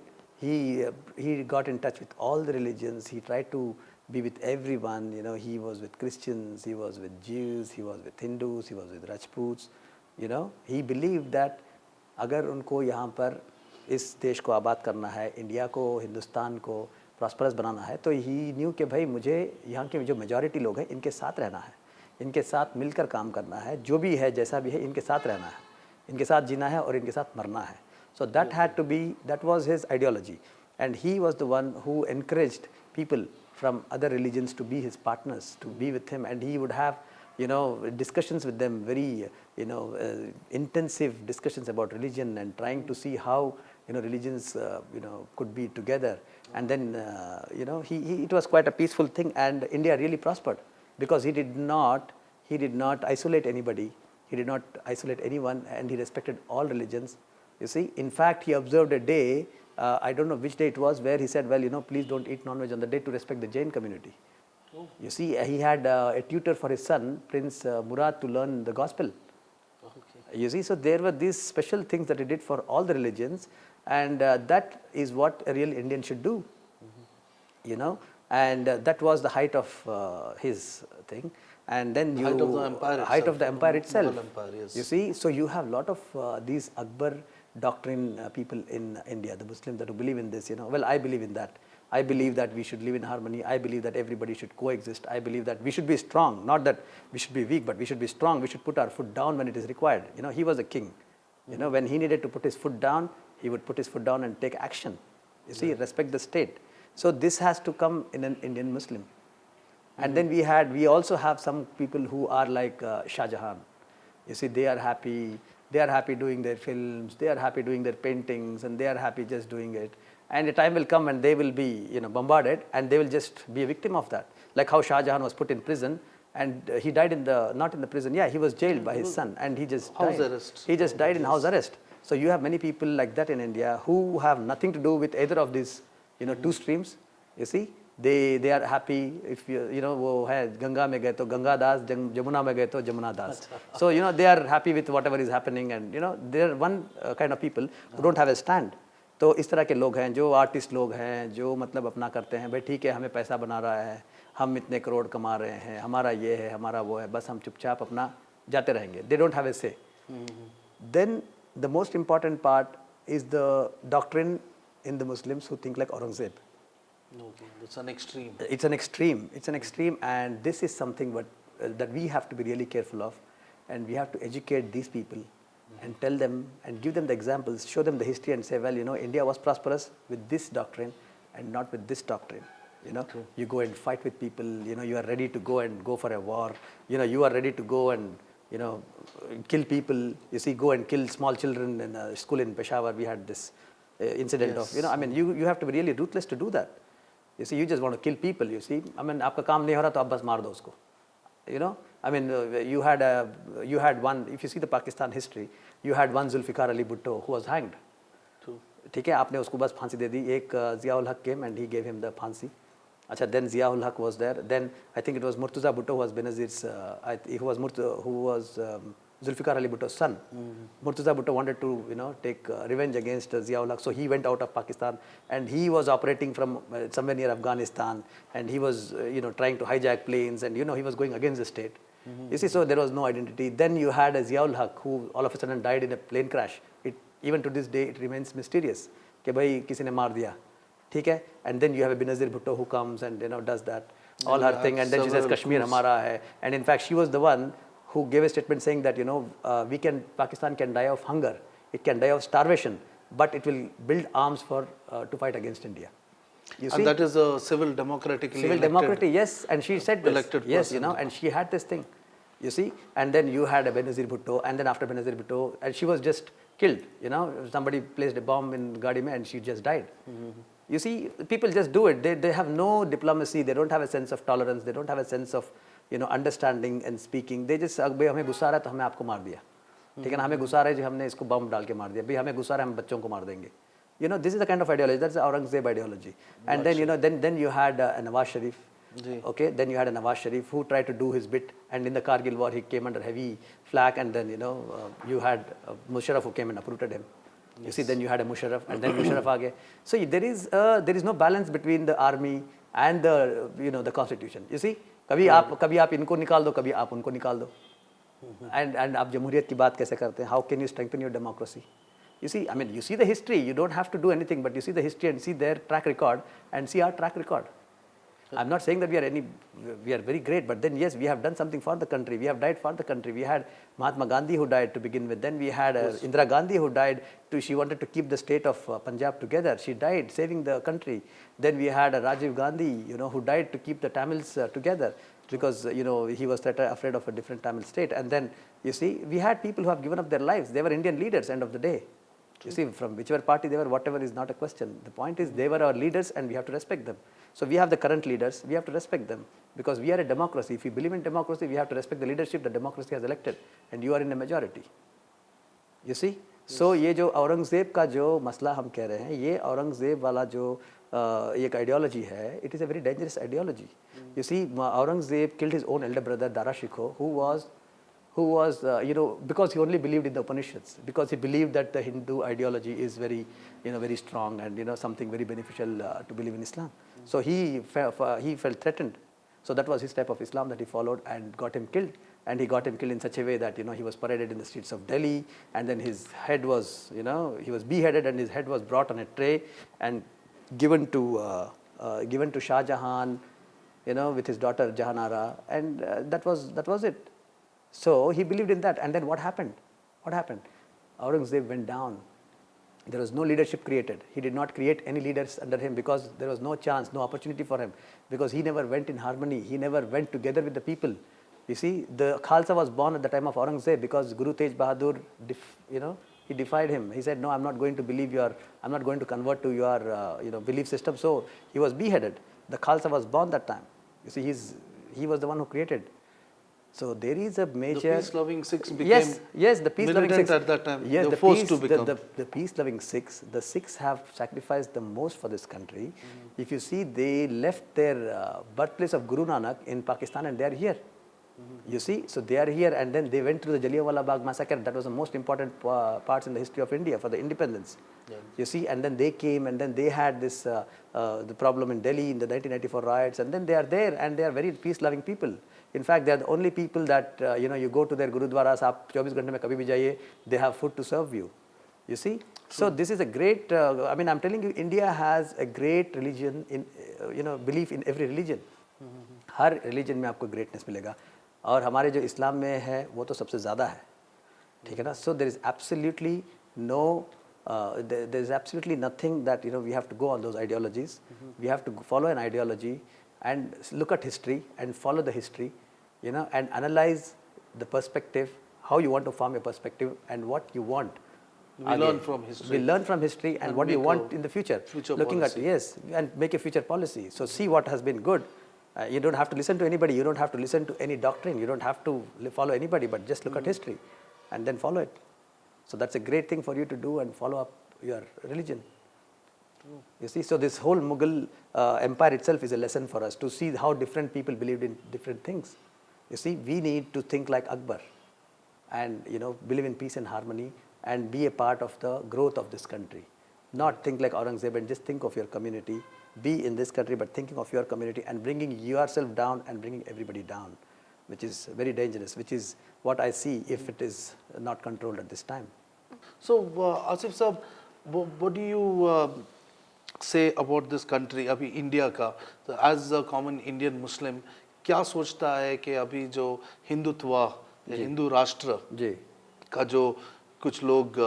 he got in touch with all the religions. He tried to be with everyone. You know, he was with Christians, he was with Jews, he was with Hindus, he was with Rajputs. You know, he believed that अगर उनको यहाँ पर इस देश को आबाद करना है, इंडिया को, हिंदुस्तान को प्रॉस्परस बनाना है, तो ही न्यू कि भाई मुझे यहाँ के जो मेजॉरिटी लोग हैं इनके साथ रहना है. इनके साथ मिलकर काम करना है, जो भी है जैसा भी है इनके साथ रहना है, इनके साथ जीना है और इनके साथ मरना है. So that was his ideology, and he was the one who encouraged people from other religions to be his partners, to be with him, and he would have, discussions with them, very, intensive discussions about religion and trying to see how, religions, could be together. And then, it was quite a peaceful thing, and India really prospered because he did not isolate anybody, he did not isolate anyone, and he respected all religions. You see, in fact, he observed a day, I don't know which day it was, where he said, well, please don't eat non-veg on the day to respect the Jain community. You see, he had a tutor for his son, Prince Murad, to learn the gospel. You see, so there were these special things that he did for all the religions, and that is what a real Indian should do. And that was the height of his thing. And then Height of the empire height of itself, the empire itself. Mughal empire, yes. You see, so you have a lot of these Akbar doctrine people in India, the Muslims that believe in this. Well, I believe in that. I believe that we should live in harmony. I believe that everybody should coexist. I believe that we should be strong, not that we should be weak, but we should be strong. We should put our foot down when it is required. He was a king. When he needed to put his foot down, he would put his foot down and take action. You see, respect the state. So this has to come in an Indian Muslim. And then we also have some people who are like Shah Jahan. You see, they are happy doing their films, they are happy doing their paintings, and they are happy just doing it. And a time will come when they will be, bombarded, and they will just be a victim of that. Like how Shah Jahan was put in prison, and he died not in the prison, he was jailed by his son, and he just House died. arrest. He just died in house arrest. So you have many people like that in India who have nothing to do with either of these, two streams. You see, they are happy if वो है गंगा में गए तो गंगा दास, जमुना में गए तो जमुना दास. So they are happy with whatever is happening, and they are one kind of people who don't have a stand. तो इस तरह के लोग हैं जो आर्टिस्ट लोग हैं जो मतलब अपना करते हैं, भाई ठीक है हमें पैसा बना रहा है, हम इतने करोड़ कमा रहे हैं, हमारा ये है हमारा वो है, बस हम चुपचाप अपना जाते रहेंगे. They don't have a say. Then the most important part is the doctrine in the Muslims who think like Aurangzeb. Okay, that's an extreme. It's an extreme, and this is something that we have to be really careful of, and we have to educate these people and tell them and give them the examples, show them the history, and say, well, India was prosperous with this doctrine and not with this doctrine. You go and fight with people, you are ready to go for a war, you are ready to go and kill people. You see, go and kill small children in a school in Peshawar. We had this incident of, you have to be really ruthless to do that. You see, you just want to kill people, you see. आपका काम नहीं हो रहा तो आप बस मार दो उसको. You had one, if you see the Pakistan history, you had one Zulfikar Ali Bhutto who was hanged. ठीक है, आपने उसको बस फांसी दे दी. एक Ziaul Haq came and he gave him the फांसी. अच्छा, then Ziaul Haq was there. Then I think it was Murtuza Bhutto who was Benazir's, who was Zulfikar Ali Bhutto's son. Murtuza Bhutto wanted to, take revenge against Ziaul Haq, so he went out of Pakistan, and he was operating from somewhere near Afghanistan, and he was, trying to hijack planes, and he was going against the state. You see, so there was no identity. Then you had a Ziaul Haq who all of a sudden died in a plane crash. Even to this day, it remains mysterious. कि भाई किसी ने मार दिया, ठीक है? And then you have a Benazir Bhutto who comes and does that, all her thing, and then she says Kashmir हमारा है, and in fact she was the one who gave a statement saying that Pakistan can die of hunger, it can die of starvation, but it will build arms to fight against India. You see? And that is a civil democratically elected, yes, and she said this. elected Yes, person. and she had this thing, you see, and then you had a Benazir Bhutto, and then after Benazir Bhutto, and she was just killed, somebody placed a bomb in Gadi mein and she just died. You see, people just do it. They have no diplomacy, they don't have a sense of tolerance, they don't have a sense of understanding and speaking. They just, भाई हमें गुस्सा आ रहा है तो हमें आपको मार दिया, ठीक है ना, हमें गुस्सा आ रहा है जो हमने इसको बम डाल के मार दिया, भाई हमें गुस्सा आ रहा है हम बच्चों को मार देंगे. This is the kind of ideology, that's the Aurangzeb ideology. And then then you had a Nawaz Sharif. Okay, then you had a Nawaz Sharif who tried to do his bit, and in the Kargil war he came under heavy flak, and then you had Musharraf who came and uprooted him. You see, then you had a Musharraf, and then Musharraf aa gaya. So there is no balance between the army and the the constitution. You see, कभी आप इनको निकाल दो, कभी आप उनको निकाल दो. And आप जमहूरियत की बात कैसे करते हैं? How can you strengthen your democracy? You see, you see the history. You don't have to do anything, but you see the history and see their track record and see our track record. I'm not saying that we are very great, but then yes, we have done something for the country. We have died for the country. We had Mahatma Gandhi who died to begin with. Then we had Indira Gandhi who died. She wanted to keep the state of Punjab together. She died saving the country. Then we had Rajiv Gandhi, who died to keep the Tamils together because he was afraid of a different Tamil state. And then you see, we had people who have given up their lives. They were Indian leaders. End of the day. You see, from whichever party they were, whatever is not a question. The point is they were our leaders and we have to respect them. So we have the current leaders, we have to respect them because we are a democracy. If we believe in democracy, we have to respect the leadership that democracy has elected and you are in a majority. You see? Yes. So ये जो औरंगजेब का जो मसला हम कह रहे हैं, ये औरंगजेब वाला जो एक ideology है, it is a very dangerous ideology. You see, Aurangzeb killed his own elder brother Dara Shikoh, who was because he only believed in the Upanishads, because he believed that the Hindu ideology is very, very strong and something very beneficial to believe in Islam. So he felt threatened. So that was his type of Islam that he followed and got him killed. And he got him killed in such a way that he was paraded in the streets of Delhi, and then his head was he was beheaded and his head was brought on a tray and given to Shah Jahan, with his daughter Jahanara, and that was it. So he believed in that. And then what happened? Aurangzeb went down. There was no leadership created. He did not create any leaders under him because there was no chance, no opportunity for him, because he never went in harmony. He never went together with the people. You see, the Khalsa was born at the time of Aurangzeb because Guru Tej Bahadur, he defied him. He said, no, I'm not going to I'm not going to convert to your, belief system. So he was beheaded. The Khalsa was born that time. You see, he was the one who created. So there is a major... The peace-loving Sikhs became yes, the peace-loving Sikhs at that time. Yes, they were forced to become. The peace-loving Sikhs, the Sikhs have sacrificed the most for this country. If you see, they left their birthplace of Guru Nanak in Pakistan and they are here. You see, so they are here, and then they went through the Jallianwala Bagh massacre. That was the most important parts in the history of India for the independence. Yeah. You see, and then they came, and then they had this the problem in Delhi in the 1994 riots, and then they are there, and they are very peace-loving people. In fact, they are the only people that you go to their gurudwaras. आप 24 घंटे में कभी भी जाइए, they have food to serve you. You see, so this is a great. I'm telling you, India has a great religion in belief in every religion. Her religion में आपको greatness मिलेगा. और हमारे जो इस्लाम में है वो तो सबसे ज़्यादा है, ठीक है ना? So there is absolutely nothing that we have to go on those ideologies. We have to follow an ideology and look at history and follow the history, and analyze the perspective, how you want to form your perspective and what you want. We learn from history. We learn from history and what you want in the future. Looking policy. And make a future policy. So see what has been good. You don't have to listen to anybody. You don't have to listen to any doctrine. You don't have to follow anybody, but just look at history and then follow it. So that's a great thing for you to do and follow up your religion. True. You see, so this whole Mughal empire itself is a lesson for us to see how different people believed in different things. You see, we need to think like Akbar and believe in peace and harmony and be a part of the growth of this country. Not think like Aurangzeb and just think of your community. Be in this country, but thinking of your community and bringing yourself down and bringing everybody down, which is very dangerous, which is what I see if it is not controlled at this time. So, Asif sir, what do you say about this country, अभी India का? So, as a common Indian Muslim, क्या सोचता है कि अभी जो हिंदुत्व, हिंदू राष्ट्र का जो कुछ लोग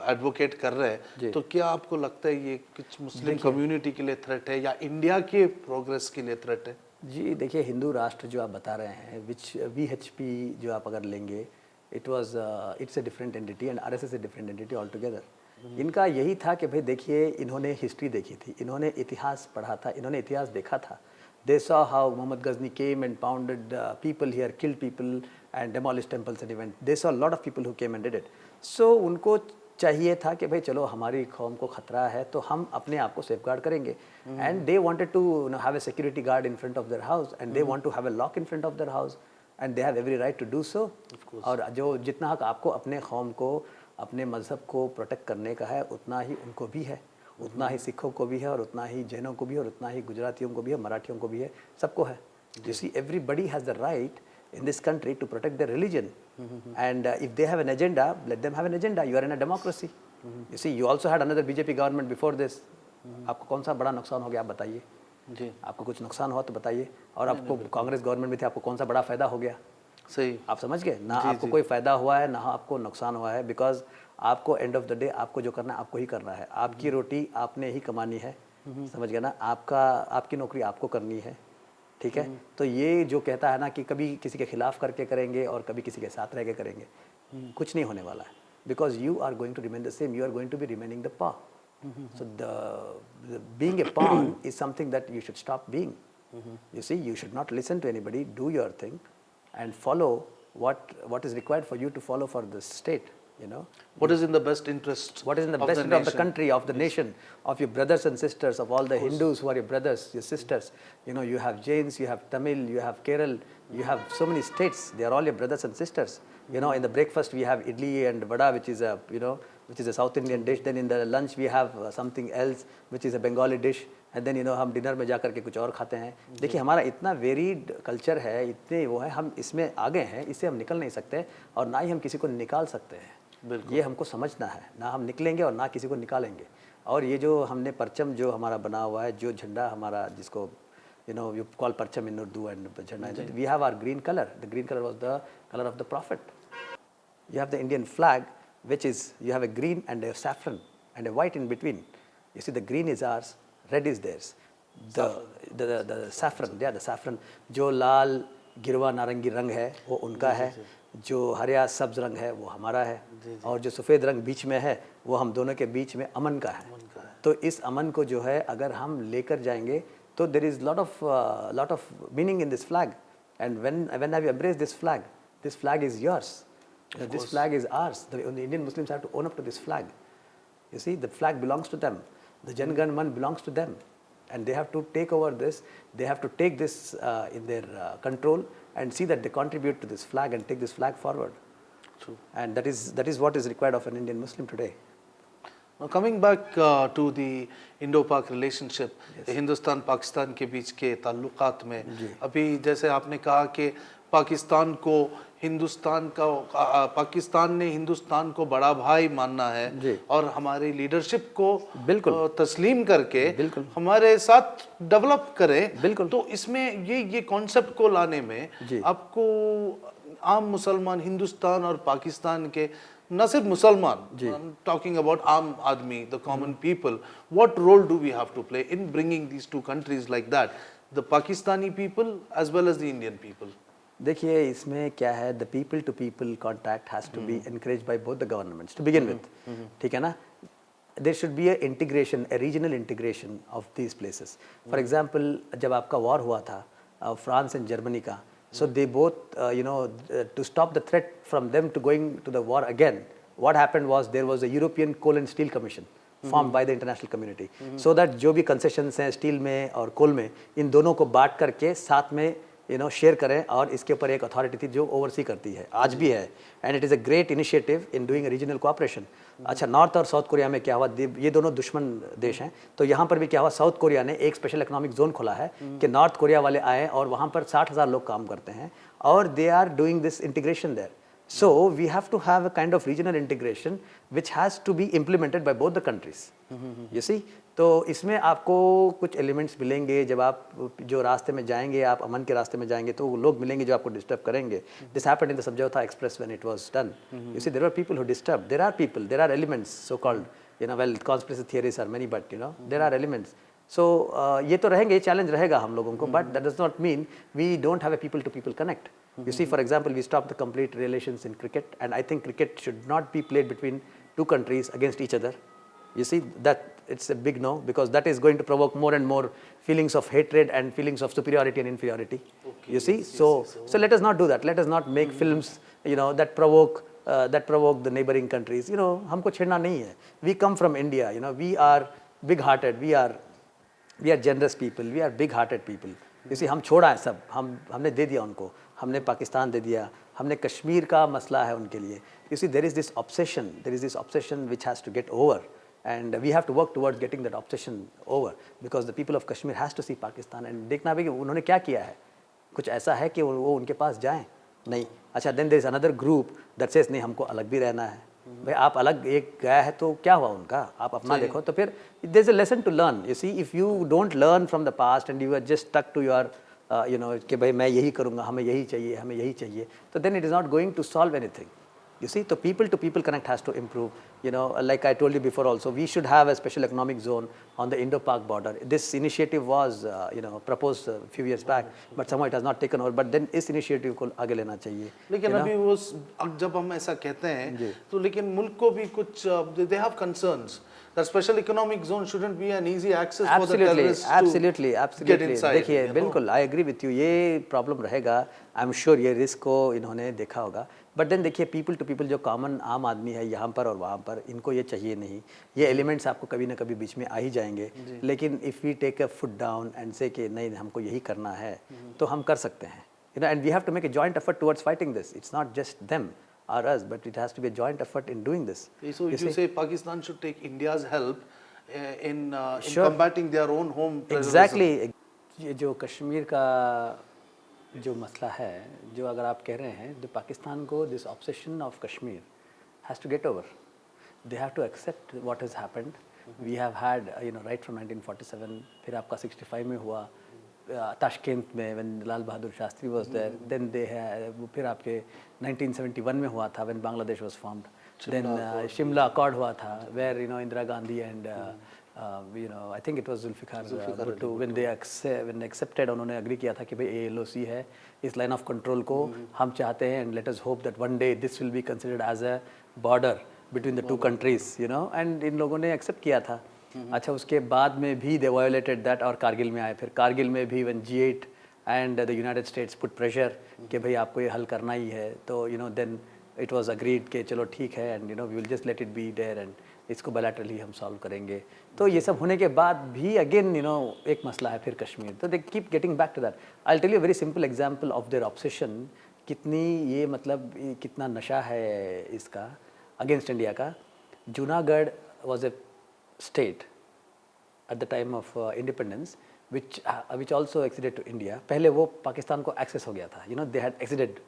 एडवोकेट कर रहे हैं, तो क्या आपको लगता है ये कुछ मुस्लिम कम्युनिटी के लिए थ्रेट है या इंडिया के प्रोग्रेस के लिए थ्रेट है? जी देखिए, हिंदू राष्ट्र जो आप बता रहे हैं, विच VHP जो आप अगर लेंगे, it's a different entity and RSS a different entity all together. इनका यही था कि भाई देखिए, इन्होंने हिस्ट्री देखी थी, इन्होंने इतिहास पढ़ा था, इन्होंने इतिहास देखा था. They saw how Muhammad Ghazni came and pounded people here, killed people and demolished temples and even they saw a lot of people who came and did it. So उनको चाहिए था कि भाई चलो हमारी कौम को खतरा है तो हम अपने आप को सेफगार्ड करेंगे. And they wanted to have a security guard in front of their house and they want to have a lock in front of their house and they have every right to do so. और जो जितना हक आपको अपने कौम को, अपने मज़हब को प्रोटेक्ट करने का है, उतना ही उनको भी है. उतना ही सिखों को भी है और उतना ही जैनों को भी है और उतना ही गुजरातियों को भी है, मराठियों को भी है, सबको है. You see, everybody has the right in this country to protect their religion. And if they have an agenda, let them have an agenda. You are in a democracy. You see, you also had another BJP government before this. आपको कौन सा बड़ा नुकसान हो गया आप बताइए. जी आपको कुछ नुकसान हुआ तो बताइए। और आपको कांग्रेस गवर्नमेंट में थे, आपको कौन सा बड़ा फायदा हो गया? सही आप समझ गए ना? आपको कोई फायदा हुआ है ना आपको नुकसान हुआ है, बिकॉज आपको एंड ऑफ द डे आपको जो करना है आपको ही करना है। आपकी रोटी आपने ही कमानी है, समझ गए ना? आपकी नौकरी आपको करनी है, ठीक है? तो ये जो कहता है ना कि कभी किसी के खिलाफ करके करेंगे और कभी किसी के साथ रह के करेंगे, कुछ नहीं होने वाला है, because you are going to remain the same, you are going to be remaining the पॉ। So the being a pawn is something that you should stop being. You see, you should not listen to anybody. Do your thing, and follow what is required for you to follow for the state. You know, what is in the best interest what is in the best interest of the country, of the nation, of your brothers and sisters, of all the Hindus who are your brothers, your sisters. You know, you have Jains, you have Tamil, you have Kerala, you have so many states. They are all your brothers and sisters. You know, in the breakfast we have idli and vada, which is a which is a South Indian dish. Then in the lunch we have something else, which is a Bengali dish. And then हम dinner में जा करके कुछ और खाते हैं। देखिए हमारा इतना वेरीड कल्चर है, इतने वो है, हम इसमें आगे हैं, इससे हम निकल नहीं सकते और ना ही हम किसी को निकाल सकते हैं। ये हमको समझना है, ना हम निकलेंगे और ना किसी को निकालेंगे। और ये जो हमने परचम जो हमारा बना हुआ है, जो झंडा हमारा, जिसको you call परचम in Urdu and झंडा, we have our green color. The green color was the color of the prophet. You have the Indian flag, which is, you have a green and a saffron and a white in between. You see, the green is ours, red is theirs. The saffron, yeah, the saffron, जो लाल गिरवा नारंगी रंग है वो उनका है, जो हरा सब्ज रंग है वो हमारा है, और जो सफ़ेद रंग बीच में है वो हम दोनों के बीच में अमन का है। तो इस अमन को जो है अगर हम लेकर जाएंगे तो there is lot of meaning in this flag, and when have you embraced this flag is yours. This flag is ours. The Indian Muslims have to own up to this flag. You see, the flag belongs to them. The Jan Gan Man belongs to them, and they have to take over this. They have to take this in their control and see that they contribute to this flag and take this flag forward. True. And that is what is required of an Indian Muslim today. Now coming back to the Indo-Pak relationship, Hindustan Pakistan के बीच के ताल्लुकात में, अभी जैसे आपने कहा कि पाकिस्तान ने हिंदुस्तान को बड़ा भाई मानना है और हमारी लीडरशिप को तस्लीम करके हमारे साथ डेवलप करें, तो इसमें ये कॉन्सेप्ट को लाने में आपको आम मुसलमान, हिंदुस्तान और पाकिस्तान के, न सिर्फ मुसलमान, टॉकिंग अबाउट आम आदमी, the common people, what role do we have to play in bringing these two countries like that, the Pakistani people as well as the Indian people? देखिए इसमें क्या है, the people to people contact has to be encouraged by both the governments to begin with, ठीक है ना? There should be a integration, a regional integration of these places. For example जब आपका war हुआ था फ्रांस एंड जर्मनी का, so they both to stop the threat from them to going to the war again, what happened was there was a European Coal and Steel Commission formed by the international community, so that जो भी concessions हैं steel में और कोल में, इन दोनों को बांट करके साथ में शेयर करें, और इसके ऊपर एक अथॉरिटी थी जो ओवरसी करती है, आज भी है, and it is a great initiative in doing regional cooperation. अच्छा, नॉर्थ और साउथ कोरिया में क्या हुआ, ये दोनों दुश्मन देश हैं, तो यहाँ पर भी क्या हुआ, साउथ कोरिया ने एक स्पेशल इकोनॉमिक जोन खोला है कि नॉर्थ कोरिया वाले आए और वहाँ पर 60,000 लोग काम करते हैं, और they are doing this integration there. So we have to have a kind of regional integration which has to be implemented by both the countries. You see, तो इसमें आपको कुछ एलिमेंट्स मिलेंगे जब आप जो रास्ते में जाएंगे, आप अमन के रास्ते में जाएंगे, तो लोग मिलेंगे जो आपको डिस्टर्ब करेंगे। This happened in the Samjhauta Express when it was done. You see, there were people who disturbed. There are people, there are elements, so-called, well, conspiracy theories are many, but there are elements. So ये तो रहेंगे, challenge रहेगा हम लोगों को, but that does not mean we don't have a people-to-people connect. You see, for example, we stopped the complete relations in cricket, and I think cricket should not be played between two countries against each other. You see, that it's a big no, because that is going to provoke more and more feelings of hatred and feelings of superiority and inferiority. Okay, you see, so let us not do that. Let us not make films, that provoke the neighboring countries. हमको छेड़ना नहीं है. We come from India. We are big-hearted. We are generous people. We are big-hearted people. You see, हम छोड़ा है सब. हमने दे दिया उनको. हमने पाकिस्तान दे दिया. हमने कश्मीर का मसला है उनके लिए. You see, there is this obsession which has to get over. And we have to work towards getting that obsession over, because the people of Kashmir has to see Pakistan and देखना भी कि उन्होंने क्या किया है. कुछ ऐसा है कि वो उनके पास जाएं? नहीं. अच्छा, then there is another group that says नहीं, हमको अलग भी रहना है. भाई आप अलग एक गया है तो क्या हुआ उनका, आप अपना देखो। तो फिर there is a lesson to learn. You see if you don't learn from the past and you are just stuck to your you know कि भाई मैं यही करूँगा, हमें यही चाहिए, हमें यही चाहिए, तो then it is not going to solve anything. You see, the people to people connect has to improve. You know, like I told you before also, we should have a special economic zone on the Indo-Pak border. This initiative was, you know, proposed a few years back, but somehow it has not taken over. But then इस initiative को आगे लेना चाहिए। लेकिन अभी वो अब जब हम ऐसा कहते हैं तो लेकिन मुल्क को भी कुछ they have concerns that special economic zone shouldn't be an easy access for the terrorist Absolutely, absolutely. देखिए बिल्कुल आई एग्री विथ यू, ये प्रॉब्लम रहेगा। आई एम श्योर ये रिस्क को इन्होंने देखा होगा। बट देन देखिए पीपल टू पीपल जो कॉमन आम आदमी है यहाँ पर और वहाँ पर, इनको ये चाहिए नहीं। ये एलिमेंट्स आपको कभी ना कभी बीच में आ ही जाएंगे। लेकिन if we take a foot down and say कि नहीं हमको यही करना है, तो हम कर सकते हैं। You know, and we have to make a joint effort towards fighting this. It's not just them or us, but it has to be a joint effort in doing this. So you say Pakistan should take India's help in Sure. combating their own home terrorism. Exactly. ये जो कश्मीर का जो मसला है, जो अगर आप कह रहे हैं, तो पाकिस्तान को this obsession of Kashmir has to get over. They have to accept what has happened. We have had you know right from 1947, फिर आपका 65 में हुआ ताशकेंत में when Lal Bahadur Shastri was there, then they फिर आपके 1971 में हुआ था when Bangladesh was formed, then Shimla accord हुआ था where you know Indira Gandhi and you know I think it was Zulfikar Bhutto when they accepted, उन्होंने agree किया था कि भाई ALOC है, इस लाइन ऑफ कंट्रोल को हम चाहते हैं and let us hope that one day this will be considered as a border between the two countries, you know, and इन लोगों ने accept किया था। अच्छा उसके बाद में भी they violated that और कारगिल में आए, फिर कारगिल में भी when G8 and the United States put pressure कि भाई आपको ये हल करना ही है, तो you know then it was agreed कि चलो ठीक है and you know we will just let it be there and इसको bilaterally हम सॉल्व करेंगे। तो ये सब होने के बाद भी अगेन यू नो एक मसला है फिर कश्मीर, तो they keep getting back to that. I tell you very simple example of their obsession, कितनी ये मतलब कितना नशा है इसका अगेंस्ट इंडिया का। Junagadh was a state at the time of independence which also acceded to India. पहले वो पाकिस्तान को एक्सेस हो गया था, you know they had acceded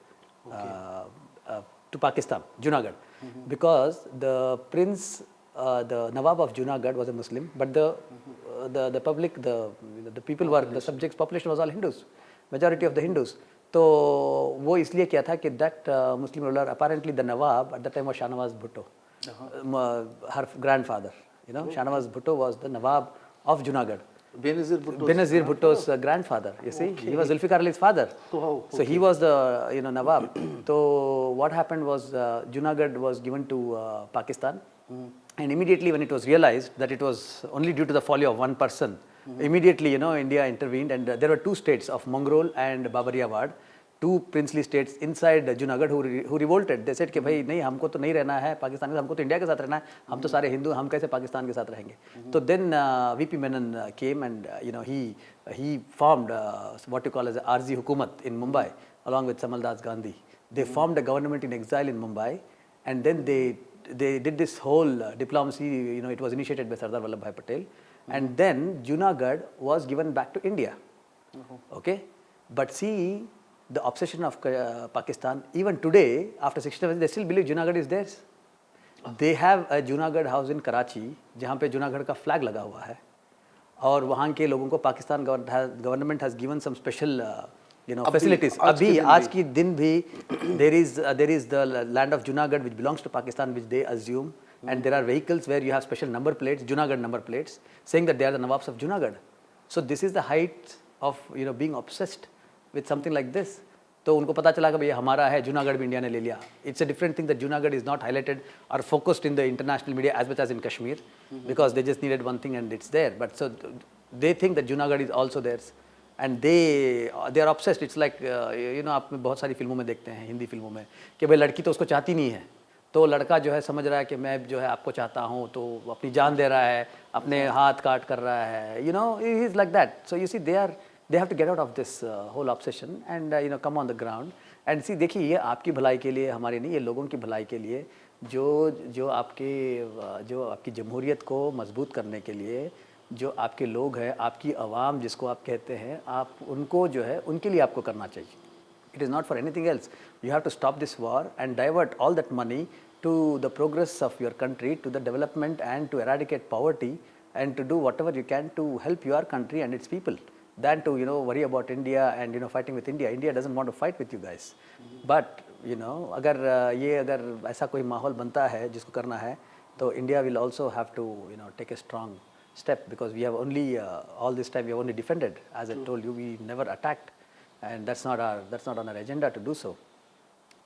to Pakistan, Junagadh, because the prince, the Nawab of Junagadh was a Muslim, but the public, the people were the subjects population was all Hindus, majority of the Hindus. तो वो इसलिए किया था कि that Muslim ruler, apparently the Nawab at that time was Shahnawaz Bhutto, her grandfather, you know, Shahnawaz Bhutto was the Nawab of Junagadh. Benazir Bhutto's grandfather, you see, he was Zulfikar Ali's father. So he was the you know Nawab. So what happened was Junagadh was given to Pakistan, and immediately when it was realized that it was only due to the folly of one person, immediately you know India intervened, and there were two states of Mangrol and Babariya Ward, two princely states inside Junagadh who revolted. They said कि भाई नहीं हमको तो नहीं रहना है पाकिस्तान के साथ, हमको तो इंडिया के साथ रहना है, हम तो सारे हिंदू, हम कैसे पाकिस्तान के साथ रहेंगे। तो then VP Menon came and you know he formed what you call as RZ Hukumat in Mumbai along with Samal Das Gandhi. They formed a government in exile in Mumbai, and then they did this whole diplomacy, you know, it was initiated by Sardar Vallabhbhai Patel, and then Junagadh was given back to India. Okay, but see the obsession of Pakistan, even today after 60 years they still believe Junagadh is theirs. They have a Junagadh house in Karachi जहाँ पे Junagadh का flag लगा हुआ है, और वहाँ के लोगों को Pakistan government has given some special you know facilities. अभी आज की दिन भी there is the land of Junagadh which belongs to Pakistan, which they assume, and there are vehicles where you have special number plates, Junagadh number plates, saying that they are the Nawabs of Junagadh. So this is the height of you know being obsessed with something like this. तो उनको पता चला कि भाई हमारा है, जूनागढ़ भी India ने ले लिया। It's a different thing that Junagadh is not highlighted और focused in the international media as much as in Kashmir, because they just needed one thing and it's there, but so they think that Junagadh is also theirs and they are obsessed. It's like you know आप बहुत सारी फिल्मों में देखते हैं, हिंदी फिल्मों में, कि भाई लड़की तो उसको चाहती नहीं है, तो लड़का जो है समझ रहा है कि मैं जो है आपको चाहता हूँ, तो अपनी जान दे रहा है, अपने हाथ काट कर रहा है, you know he is like that. So you see they have to get out of this whole obsession and you know come on the ground and see। देखिए ये आपकी भलाई के लिए, हमारी नहीं, ये लोगों की भलाई के लिए, जो आपकी जमहूरियत को मजबूत करने के लिए जो आपके लोग हैं, आपकी आवाम जिसको आप कहते हैं, आप उनको जो है उनके लिए आपको करना चाहिए। It is not for anything else. You have to stop this war and divert all that money to the progress of your country, to the development and to eradicate poverty and to do whatever you can to help your country and its people than to worry about India and fighting with India. India doesn't want to fight with you guys. But अगर ऐसा कोई माहौल बनता है जिसको करना है तो India will also have to take a strong step because we have only all this time we have only defended. As I told you, we never attacked, and that's not on our agenda to do so.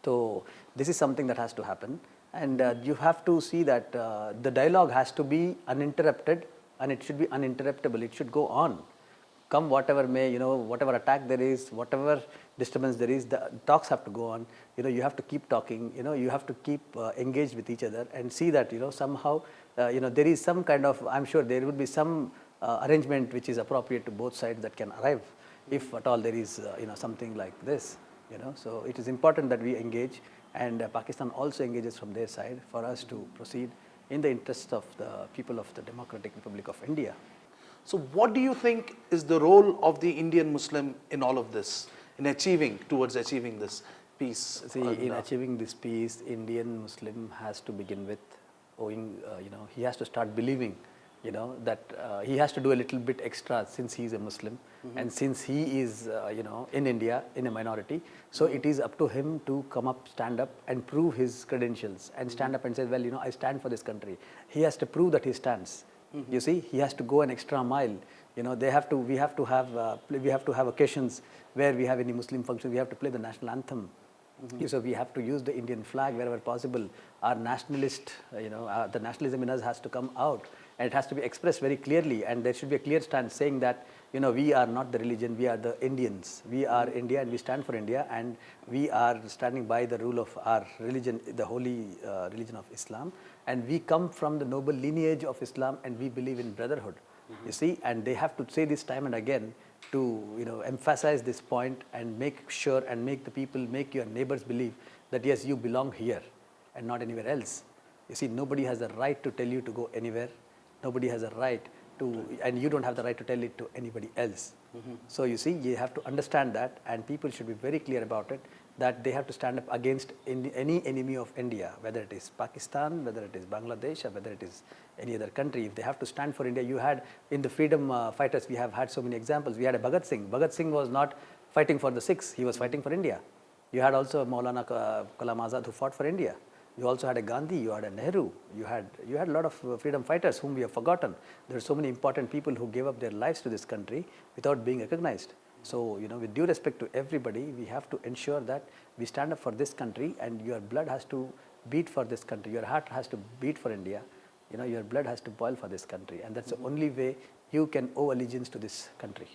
So this is something that has to happen, and you have to see that the dialogue has to be uninterrupted and it should be uninterruptible. It should go on. Come whatever may, whatever attack there is, whatever disturbance there is, the talks have to go on. You have to keep talking. You have to keep engaged with each other and see that somehow there is some kind of. I'm sure there would be some arrangement which is appropriate to both sides that can arrive, if at all there is something like this. So it is important that we engage, and Pakistan also engages from their side for us to proceed in the interest of the people of the Democratic Republic of India. So what do you think is the role of the Indian Muslim in all of this, towards achieving this peace? See, in achieving this peace, Indian Muslim has to begin with he has to start believing, that he has to do a little bit extra since he is a Muslim and since he is, in India, in a minority. So it is up to him to come up, stand up and prove his credentials and stand up and say, well, I stand for this country. He has to prove that he stands. You see, he has to go an extra mile. We have to have occasions where we have any Muslim function. We have to play the national anthem. So we have to use the Indian flag wherever possible. Our nationalist, the nationalism in us has to come out, and it has to be expressed very clearly. And there should be a clear stance saying that we are not the religion, we are the Indians. We are India and we stand for India, and we are standing by the rule of our religion, the holy religion of Islam. And we come from the noble lineage of Islam, and we believe in brotherhood. You see, and they have to say this time and again to emphasize this point and make sure and make the people, make your neighbors believe that yes, you belong here and not anywhere else. You see, nobody has the right to tell you to go anywhere. Nobody has a right to, and you don't have the right to tell it to anybody else. So you see, you have to understand that, and people should be very clear about it, that they have to stand up against any enemy of India, whether it is Pakistan, whether it is Bangladesh, or whether it is any other country. If they have to stand for India, you had in the freedom fighters, we have had so many examples. We had a Bhagat Singh. Bhagat Singh was not fighting for the Sikhs, he was fighting for India. You had also Maulana Kalam Azad who fought for India. You also had a Gandhi, you had a Nehru, you had a lot of freedom fighters whom we have forgotten. There are so many important people who gave up their lives to this country without being recognized. So, with due respect to everybody, we have to ensure that we stand up for this country, and your blood has to beat for this country. Your heart has to beat for India. Your blood has to boil for this country, and that's the only way you can owe allegiance to this country.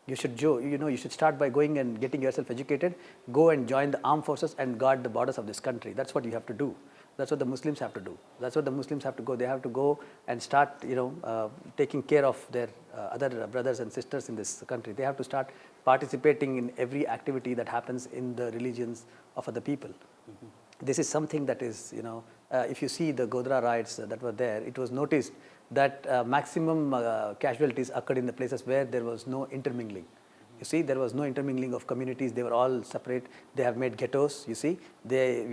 You should start by going and getting yourself educated, go and join the armed forces and guard the borders of this country. That's what you have to do. That's what the Muslims have to do. That's what the Muslims have to go. They have to go and start, taking care of their other brothers and sisters in this country. They have to start participating in every activity that happens in the religions of other people. This is something that is, if you see the Godhra riots that were there, it was noticed that maximum casualties occurred in the places where there was no intermingling. You see, there was no intermingling of communities. They were all separate. They have made ghettos, you see. They,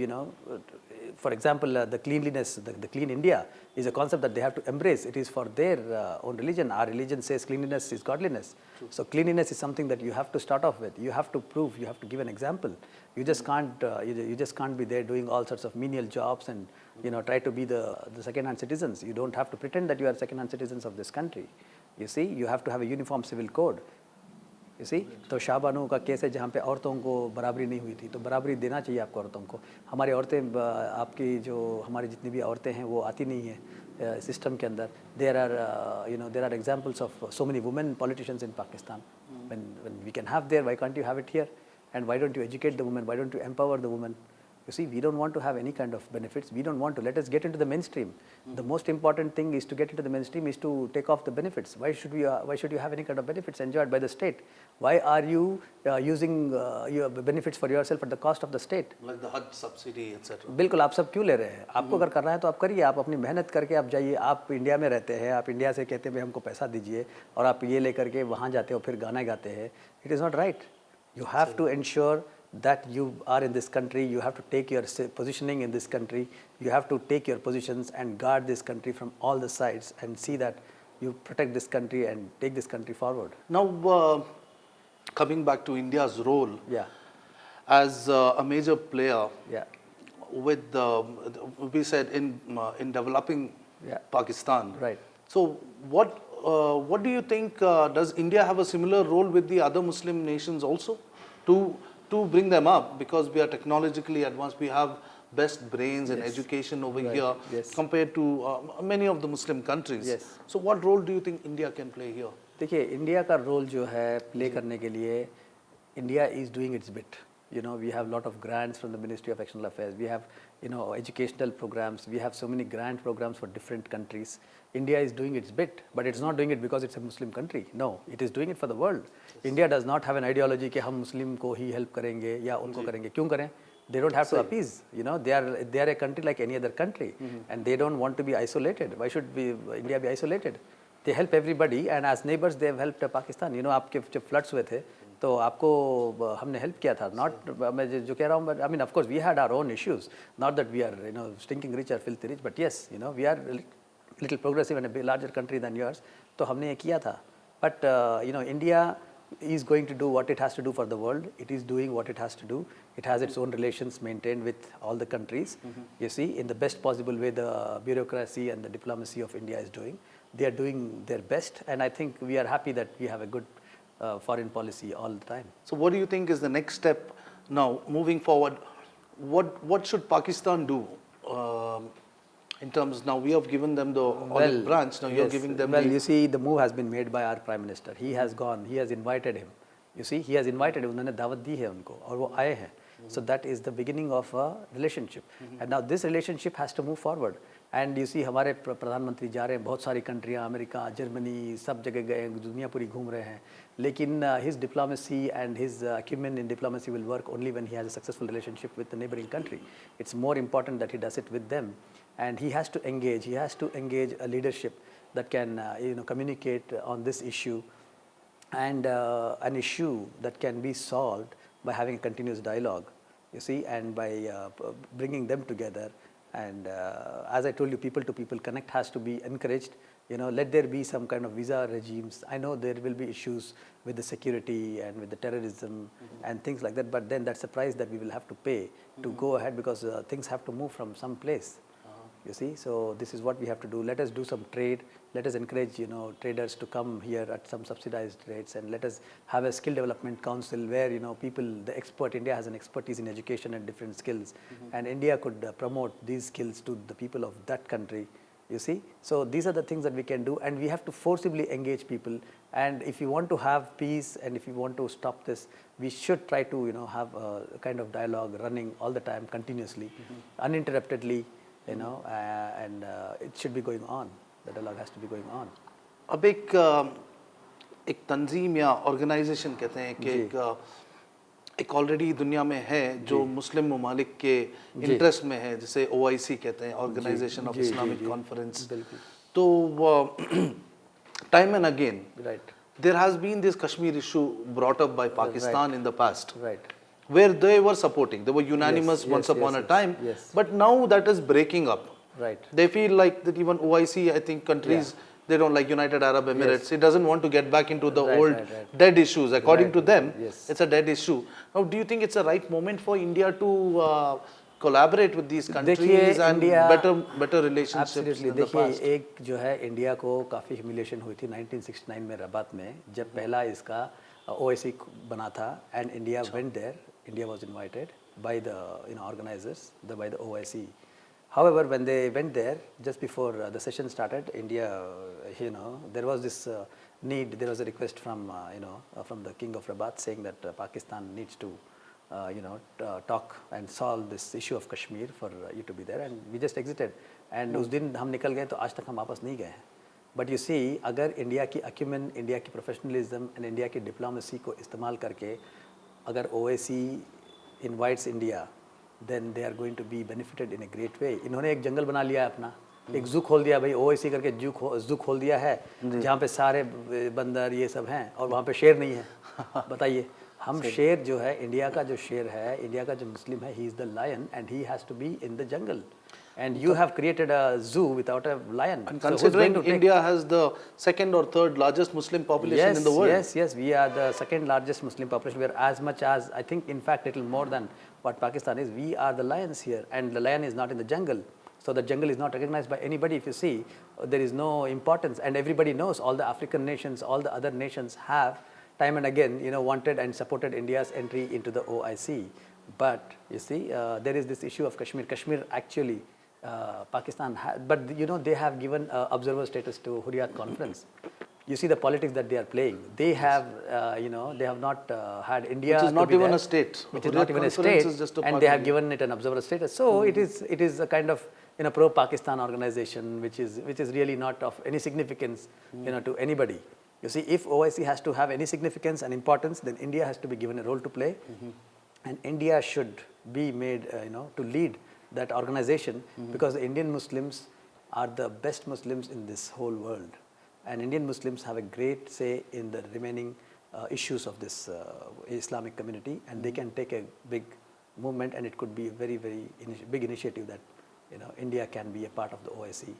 for example, the cleanliness, the clean India is a concept that they have to embrace. It is for their own religion. Our religion says cleanliness is godliness. True. So cleanliness is something that you have to start off with. You have to prove, you have to give an example. You just can't, you just can't be there doing all sorts of menial jobs and, try to be the second-hand citizens. You don't have to pretend that you are second-hand citizens of this country. You see, you have to have a uniform civil code. You see, तो शाहबानो का case है जहाँ पे औरतों को बराबरी नहीं हुई थी, तो बराबरी देना चाहिए आपको औरतों को. हमारी औरतें, आपकी जो हमारी जितनी भी औरतें हैं वो आती नहीं है सिस्टम के अंदर. There are examples of so many women politicians in Pakistan. When we can have there, why can't you have it here? And why don't you educate the women? Why don't you empower the women? You see, we don't want to have any kind of benefits. We don't want to. Let us get into the mainstream. The most important thing is to get into the mainstream, is to take off the benefits. Why should you have any kind of benefits enjoyed by the state? Why are you using your benefits for yourself at the cost of the state? Like the Hajj subsidy, etc. बिल्कुल, आप सब क्यों ले रहे हैं? आपको अगर करना है तो आप करिए. आप अपनी मेहनत करके आप जाइए. आप इंडिया में रहते हैं, आप इंडिया से कहते हैं हमको पैसा दीजिए, और आप ये लेकर के वहाँ जाते हो, फिर गाना गाते हैं. It is not right. You have to ensure that you are in this country, you have to take your positioning in this country, you have to take your positions and guard this country from all the sides and see that you protect this country and take this country forward. Now, coming back to India's role Yeah, as a major player yeah, with we said in developing Yeah. Pakistan. Right. So what do you think? Does India have a similar role with the other Muslim nations also to bring them up, because we are technologically advanced, we have best brains and Yes. education over Right. here Yes. compared to many of the Muslim countries. Yes. So what role do you think India can play here? देखिए India का role जो है play करने के लिए India is doing it's bit you know we have lot of grants from the Ministry of External Affairs, we have educational programs, we have so many grant programs for different countries. India is doing its bit, but it's not doing it because it's a Muslim country. No, it is doing it for the world. India does not have an ideology कि हम मुस्लिम को ही help करेंगे या उनको करेंगे. क्यों करें? They don't have to appease, they are a country like any other country, and they don't want to be isolated. Why should India be isolated? They help everybody, and as neighbors they have helped Pakistan. आपके जब floods हुए थे तो आपको हमने help किया था. Not मैं जो कह रहा हूँ, I mean of course we had our own issues, not that we are stinking rich और filthy rich, but yes we are little progressive in a larger country than yours. तो हमने ये किया था. But India is going to do what it has to do for the world. It is doing what it has to do. It has its own relations maintained with all the countries. You see, in the best possible way, the bureaucracy and the diplomacy of India is doing. They are doing their best, and I think we are happy that we have a good foreign policy all the time. So what do you think is the next step now moving forward? What should Pakistan do in terms, now we have given them the olive branch, now you are yes. giving them Well, you see, the move has been made by our Prime Minister. He has gone, he has invited him. You see, he has invited him, उन्होंने दावत दी है उनको और वो आए हैं. So that is the beginning of a relationship. And now this relationship has to move forward. And you see, हमारे प्रधानमंत्री जा रहे हैं बहुत सारी कंट्रियाँ, अमेरिका, जर्मनी, सब जगह गए, दुनिया पूरी घूम रहे हैं. लेकिन his diplomacy and his acumen in diplomacy will work only when he has a successful relationship with the neighboring country. It's more important that he does it with them. And he has to engage a leadership that can communicate on this issue, and an issue that can be solved by having a continuous dialogue, you see, and by bringing them together. And as I told you, people to people connect has to be encouraged. Let there be some kind of visa regimes. I know there will be issues with the security and with the terrorism and things like that, but then that's a price that we will have to pay to go ahead, because things have to move from some place. You see, so this is what we have to do. Let us do some trade. Let us encourage, traders to come here at some subsidized rates, and let us have a skill development council where, India has an expertise in education and different skills, and India could promote these skills to the people of that country. You see, so these are the things that we can do, and we have to forcibly engage people. And if you want to have peace, and if you want to stop this, we should try to, have a kind of dialogue running all the time, continuously, uninterruptedly. And it should be going on. The dialogue has to be going on. अब एक तंजीम या organisation कहते हैं कि एक already दुनिया में है जो मुस्लिम ममालिक के इंटरेस्ट में है, जिसे OIC कहते हैं, ऑर्गेनाइजेशन ऑफ इस्लामिक कॉन्फ्रेंस. तो time and again there has been this Kashmir issue brought up by Pakistan in the past, where they were supporting, they were unanimous once upon a time, but now that is breaking up. They feel like that even OIC, I think countries, they don't like United Arab Emirates, it doesn't want to get back into the old dead issues. According to them, it's a dead issue. Now, do you think it's a right moment for India to collaborate with these countries and better relationships? Absolutely. देखिए, एक जो है India को काफ़ी humiliation हुई थी 1969 में Rabat में, जब पहला इसका OIC बना था, and India went there. India was invited by the organizers, by the OIC. However, when they went there, just before the session started, India, there was this need. There was a request from from the King of Rabat saying that Pakistan needs to talk and solve this issue of Kashmir for you to be there, and we just exited. And उस दिन हम निकल गए, तो आज तक हम वापस नहीं गए. But you see, अगर इंडिया की acumen, इंडिया की professionalism and इंडिया की diplomacy को इस्तेमाल करके अगर OIC invites India, then they are going to be benefited in a great way. इन्होंने एक जंगल बना लिया है अपना, एक जू खोल दिया भाई, OIC करके जू खोल दिया है, जहाँ पे सारे बंदर ये सब हैं और वहाँ पे शेर नहीं है. बताइए, हम शेर जो है, इंडिया का जो शेर है, इंडिया का जो मुस्लिम है, he is the lion and he has to be in the jungle, and you have created a zoo without a lion. And So who's going considering to take? India has the second or third largest Muslim population Yes, in the world. yes, we are the second largest Muslim population. We are as much as, I think, in fact, little more than what Pakistan is. We are the lions here, and the lion is not in the jungle. So the jungle is not recognized by anybody. If you see, there is no importance, and everybody knows. All the African nations, all the other nations have time and again, wanted and supported India's entry into the OIC. But you see, there is this issue of Kashmir. Kashmir actually, Pakistan, but they have given observer status to Hurriyat Conference. You see the politics that they are playing. They have, they have not had India. Which is to not be even there, a state. Which is Hurriyat not even a Conference state, is just a and part they of have India. given it an observer status. So it is a kind of pro-Pakistan organization, which is really not of any significance, to anybody. You see, if OIC has to have any significance and importance, then India has to be given a role to play, and India should be made, to lead that organization, because the Indian Muslims are the best Muslims in this whole world, and Indian Muslims have a great say in the remaining issues of this Islamic community, and they can take a big movement, and it could be a very, very big initiative that India can be a part of the OIC,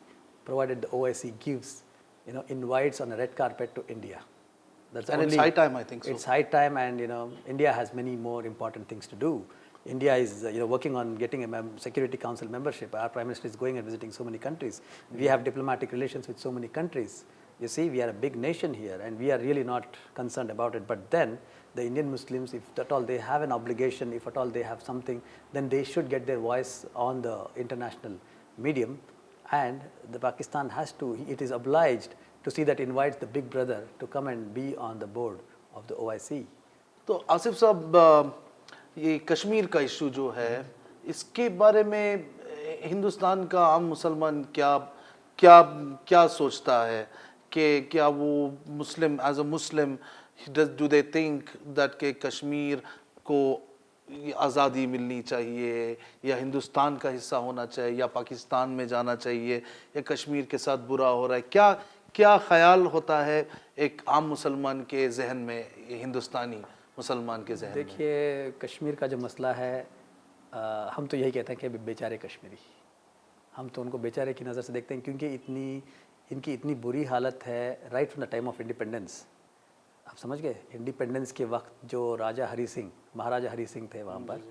provided the OIC gives, invites on a red carpet to India. That's And it's only, high time, I think so. It's high time, and India has many more important things to do. India is working on getting a Security Council membership. Our Prime Minister is going and visiting so many countries. We have diplomatic relations with so many countries. You see, we are a big nation here, and we are really not concerned about it. But then the Indian Muslims, if at all they have an obligation, if at all they have something, then they should get their voice on the international medium, and the Pakistan has to, it is obliged to see that invites the big brother to come and be on the board of the OIC. तो आसिफ साहब, ये कश्मीर का issue जो है, इसके बारे में हिंदुस्तान का आम मुसलमान क्या क्या क्या सोचता है कि क्या वो Muslim, as a Muslim, do they think that के कश्मीर को आज़ादी मिलनी चाहिए, या हिंदुस्तान का हिस्सा होना चाहिए, या पाकिस्तान में जाना चाहिए, या कश्मीर के साथ बुरा हो रहा है? क्या क्या ख्याल होता है एक आम मुसलमान के जहन में, हिंदुस्तानी मुसलमान के जहन में? देखिए, कश्मीर का जो मसला है, हम तो यही कहते हैं कि बेचारे कश्मीरी, हम तो उनको बेचारे की नज़र से देखते हैं, क्योंकि इनकी इतनी बुरी हालत है right from the time of independence. आप समझ गए, इंडिपेंडेंस के वक्त जो राजा हरी सिंह, महाराजा हरी सिंह थे वहाँ पर,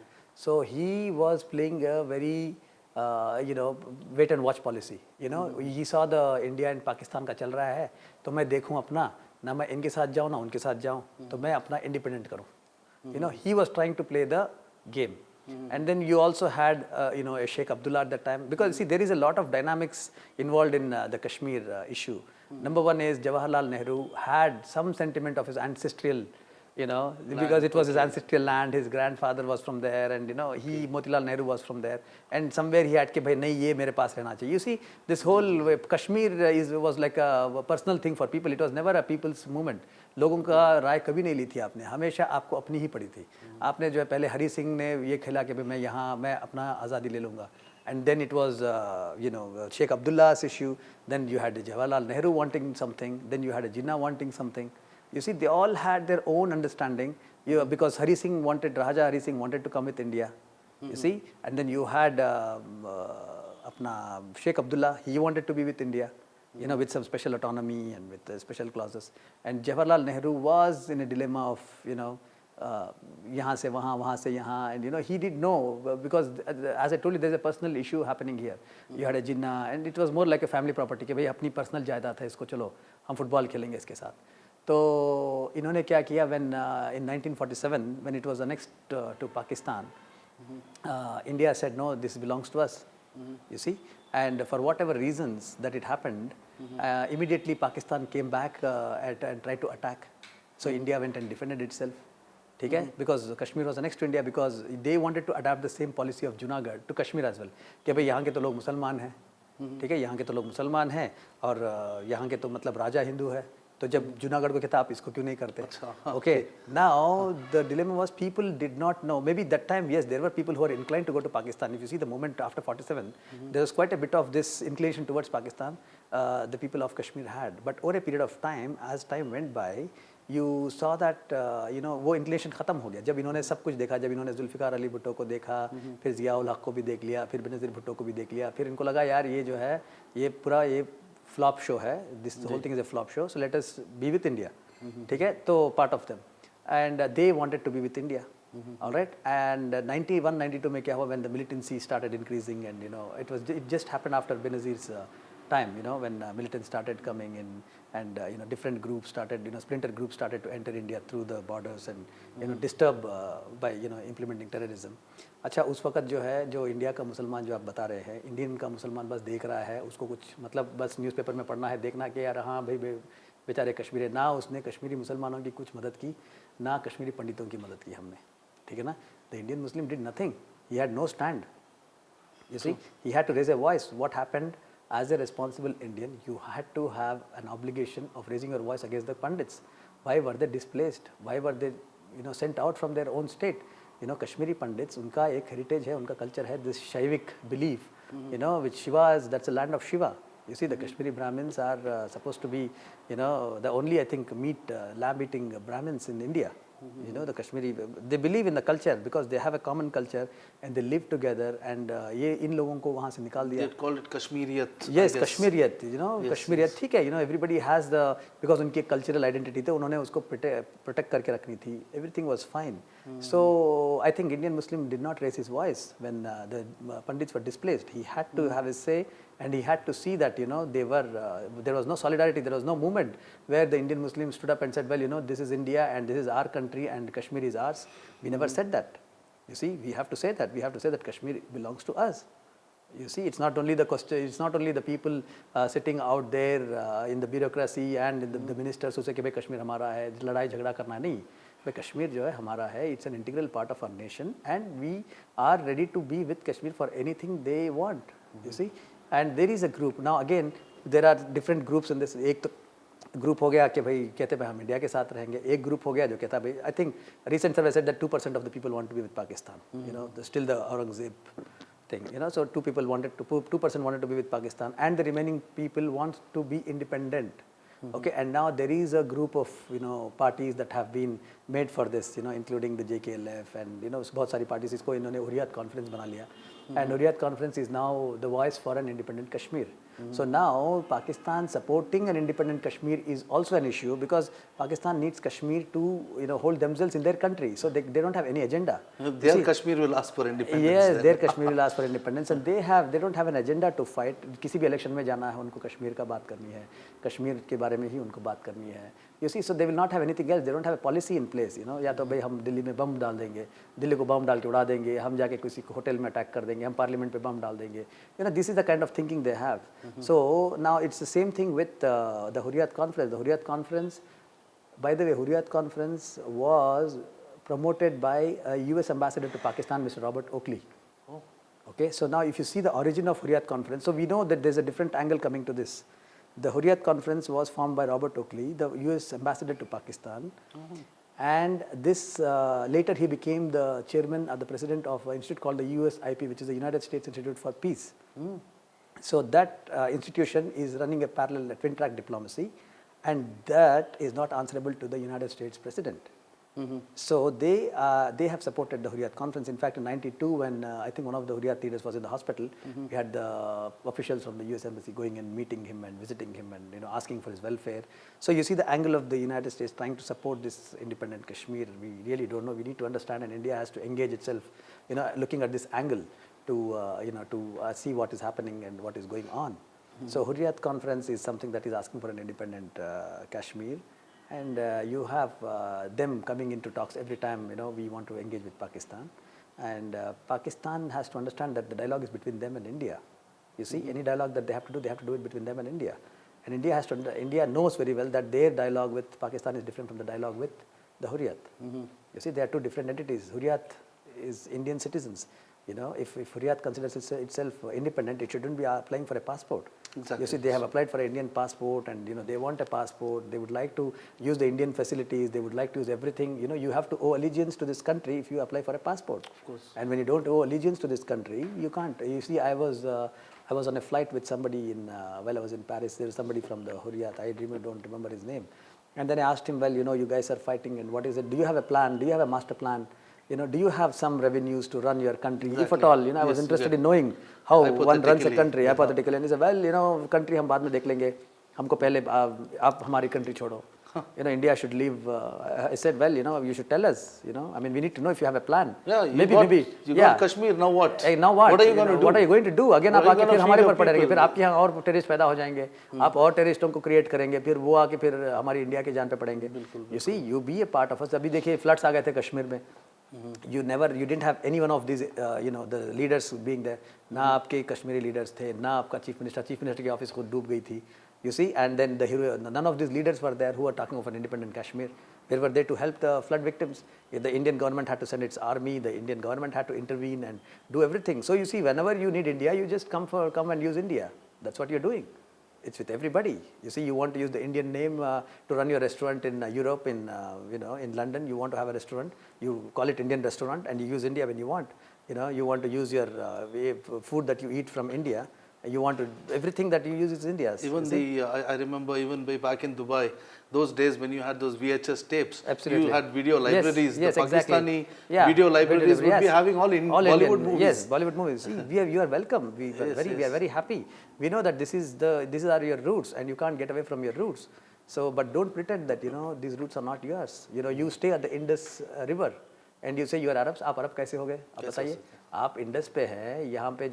so he was playing a very wait and watch policy. He saw the India and Pakistan का चल रहा है, तो मैं देखूँ अपना, ना मैं इनके साथ जाऊँ ना उनके साथ जाऊँ, तो मैं अपना इंडिपेंडेंट करूँ। He was trying to play the game. And then you also had, a Sheikh Abdullah at that time, because see, there is a lot of dynamics involved in the Kashmir issue. Number one is Jawaharlal Nehru had some sentiment of his ancestral, because it was his ancestral land, his grandfather was from there, and Motilal Nehru was from there, and somewhere he had कि भाई नहीं ये मेरे पास रहना चाहिए. You see, this whole Kashmir was like a personal thing for people. It was never a people's movement. लोगों का राय कभी नहीं ली थी आपने, हमेशा आपको अपनी ही पड़ी थी. आपने जो है पहले हरी सिंह ने ये खेला कि भाई मैं अपना आज़ादी ले लूँगा, and then it was Sheikh Abdullah's issue. Then you had Jawaharlal Nehru wanting something, then you had Jinnah wanting something. You see, they all had their own understanding, because Raja Hari Singh wanted to come with India, you see, and then you had Sheikh Abdullah, he wanted to be with India, with some special autonomy and with special clauses, and Jawaharlal Nehru was in a dilemma of, यहाँ से वहाँ, वहाँ से यहाँ, and he did know, because as I told you, there's a personal issue happening here. You had a Jinnah, and it was more like a family property कि भाई अपनी personal जायदाद है, इसको चलो हम फुटबॉल खेलेंगे इसके साथ. तो इन्होंने क्या किया, when in 1947 when it was annexed to Pakistan, India said no, this belongs to us. You see, and for whatever reasons that it happened, immediately Pakistan came back and tried to attack. So India went and defended itself. ठीक है, because Kashmir was annexed to India, because they wanted to adapt the same policy of Junagadh to Kashmir as well. कि भाई यहाँ के तो लोग मुसलमान हैं, ठीक है, यहाँ के तो लोग मुसलमान हैं, और यहाँ के तो मतलब राजा हिंदू है, तो जब जूनागढ़ को कहता आप इसको क्यों नहीं करते? Okay, now the dilemma was people did not know. Maybe that time, yes, there were people who were inclined to go to Pakistan. If you see the movement after 47, there was quite a bit of this inclination towards Pakistan, the people of Kashmir had. But over a period of time, as time went by, you saw that वो inclination ख़त्म हो गया जब इन्होंने सब कुछ देखा, जब इन्होंने जुल्फ़िकार अली भुट्टो को देखा, फिर ज़ियाउल हक को भी देख लिया, फिर बेनज़ीर भुट्टो को भी देख लिया, फिर इनको लगा यार ये जो है ये पूरा ये फ्लॉप शो है, this whole thing is a flop show, so let us be with India, ठीक है, तो part of them and they wanted to be with India. All right, and 91 92 में क्या हुआ, when the militancy started increasing, and it just happened after Benazir's time, when militants started coming in, and different groups started, splinter groups started to enter India through the borders and disturb by implementing terrorism. अच्छा, उस वक्त जो है जो India का मुसलमान जो आप बता रहे हैं, इंडियन का मुसलमान बस देख रहा है, उसको कुछ मतलब बस न्यूज़पेपर में पढ़ना है, देखना कि यार हाँ भाई बेचारे कश्मीरी, ना उसने कश्मीरी मुसलमानों की कुछ मदद की, ना कश्मीरी पंडितों की मदद की हमने, ठीक है ना. The Indian Muslim did nothing, he had know stand, you see, he had to raise a voice. What happened, as a responsible Indian, you had to have an obligation of raising your voice against the pandits. Why were they displaced? Why were they sent out from their own state? Kashmiri pandits, unka ek heritage hai, unka culture hai, this Shaivic belief, which Shiva is, that's the land of Shiva. You see, the Kashmiri Brahmins are supposed to be, the only, I think, lamb eating Brahmins in India. The Kashmiri, they believe in the culture because they have a common culture and they live together, and ये इन लोगों को वहाँ से निकाल दिया. They call it Kashmiriyat. Yes, Kashmiriyat, Kashmiriyat, ठीक है, everybody has the, because उनकी cultural identity थे, उन्होंने उसको protect करके रखनी थी. Everything was fine. So I think Indian Muslim did not raise his voice when the Pandits were displaced. He had to have his say, and he had to see that they were there was no solidarity, there was no movement where the Indian Muslims stood up and said, well, this is India and this is our country and Kashmir is ours. We never said that. You see, we have to say that. We have to say that Kashmir belongs to us. You see, it's not only the question, it's not only the people sitting out there in the bureaucracy and in the ministers who say कि भाई कश्मीर हमारा है, लड़ाई झगड़ा करना नहीं. भाई कश्मीर जो है हमारा है, it's an integral part of our nation, and we are ready to be with Kashmir for anything they want. You see, and there is a group now. Again, there are different groups in this. एक तो group हो गया कि भाई कहते भाई हम India के साथ रहेंगे, एक ग्रुप हो गया जो कहता भाई, I think recent survey said that 2% of the people want to be with Pakistan, still the Aurangzeb thing, so 2% wanted to be with Pakistan, and the remaining people want to be independent. Okay, and now there is a group of parties that have been made for this, including the JKLF, and बहुत सारी parties इसको इन्होंने Hurriyat conference बना लिया, and Hurriyat conference is now the voice for an independent Kashmir. So now Pakistan supporting an independent Kashmir is also an issue, because Pakistan needs Kashmir to hold themselves in their country, so they don't have any agenda. Their Kashmir will ask for independence. Yes, their Kashmir will ask for independence, and they don't have an agenda to fight. किसी भी election में जाना है उनको कश्मीर का बात करनी है, कश्मीर के बारे में ही उनको बात करनी है. You see, so they will not have anything else. They don't have a policy in place. या तो भाई हम दिल्ली में बम डाल देंगे, दिल्ली को बम डाल के उड़ा देंगे, हम जाके किसी होटल में अटैक कर देंगे, हम पार्लियामेंट पे बम डाल देंगे. This is the kind of thinking they have. So now it's the same thing with the Hurriyat conference. The Hurriyat conference, by the way, Hurriyat conference was promoted by a US ambassador to Pakistan, Mr. Robert Oakley. Okay, so now if you see the origin of Hurriyat conference, so we know that there's a different angle coming to this. The Hurriyat conference was formed by Robert Oakley, the US ambassador to Pakistan, and this later he became the chairman or the president of an institute called the USIP, which is the United States Institute for Peace. So that institution is running a parallel twin track diplomacy, and that is not answerable to the United States president. So they have supported the Hurriyat conference. In fact, in '92, when I think one of the Hurriyat leaders was in the hospital, we had the officials from the US embassy going and meeting him and visiting him and asking for his welfare. So you see the angle of the United States trying to support this independent Kashmir. We really don't know. We need to understand, and India has to engage itself, looking at this angle to see what is happening and what is going on. So Hurriyat conference is something that is asking for an independent Kashmir. And you have them coming into talks every time we want to engage with Pakistan, and Pakistan has to understand that the dialogue is between them and India. You see, any dialogue that they have to do it between them and India, and India knows very well that their dialogue with Pakistan is different from the dialogue with the Hurriyat. You see, they are two different entities. Hurriyat is Indian citizens. If Hurriyat considers itself independent, it shouldn't be applying for a passport. Exactly. You see, they have applied for an Indian passport, and they want a passport. They would like to use the Indian facilities. They would like to use everything. You have to owe allegiance to this country if you apply for a passport. Of course. And when you don't owe allegiance to this country, you can't. You see, I was on a flight with somebody while I was in Paris. There was somebody from the Hurriyat. I don't remember his name. And then I asked him, well, you guys are fighting, and what is it? Do you have a plan? Do you have a master plan? Do you have some revenues to run your country? If at Exactly. all, I was Yes, interested yeah. in knowing how one runs a Hypothetically, country, yeah. hypothetically. And he said, well, country हम बाद में देख लेंगे. हमको पहले आप हमारी country छोड़ो. India should leave. I said, well, you should tell us. I mean, we need to know if you have a plan. Yeah, you maybe. You yeah. got Kashmir, now what? Hey, now what? What are you going to do? What are you going to do? Again, What आप are you आके gonna फिर हमारे feed ऊपर your पड़े रहेंगे. people? फिर आपके यहाँ और टेररिस्ट पैदा हो जाएंगे. आप और टेररिस्टों को क्रिएट करेंगे. फिर वो आके फिर हमारी इंडिया की जान पे पड़ेंगे. You see, you be a part of us. अभी देखिए फ्लड्स आ गए थे कश्मीर में. You didn't have any one of these, the leaders being there. ना आपके कश्मीरी leaders थे, ना आपका चीफ मिनिस्टर की ऑफिस खुद डूब गई थी. You see, and then none of these leaders were there who were talking of an independent Kashmir. They were there to help the flood victims. The Indian government had to send its army. The Indian government had to intervene and do everything. So you see, whenever you need India, you just come and use India. That's what you're doing. It's with everybody. You see, you want to use the Indian name to run your restaurant in Europe, in London. You want to have a restaurant. You call it Indian restaurant, and you use India when you want. You want to use your food that you eat from India. You want to, everything that you use is India's. Even I remember even back in Dubai, those days when you had those VHS tapes, Absolutely. you had video libraries. Yes, the exactly. Pakistani Yeah, video libraries would be yes. having all Bollywood Indian, movies. Yes, Bollywood movies. See, you are welcome. We are very happy. We know that these are your roots, and you can't get away from your roots. So, but don't pretend that these roots are not yours. You stay at the Indus River, and you say you are Arabs. आप अरब कैसे हो गए? आप बताइए. आप Indus पे हैं. यहाँ पे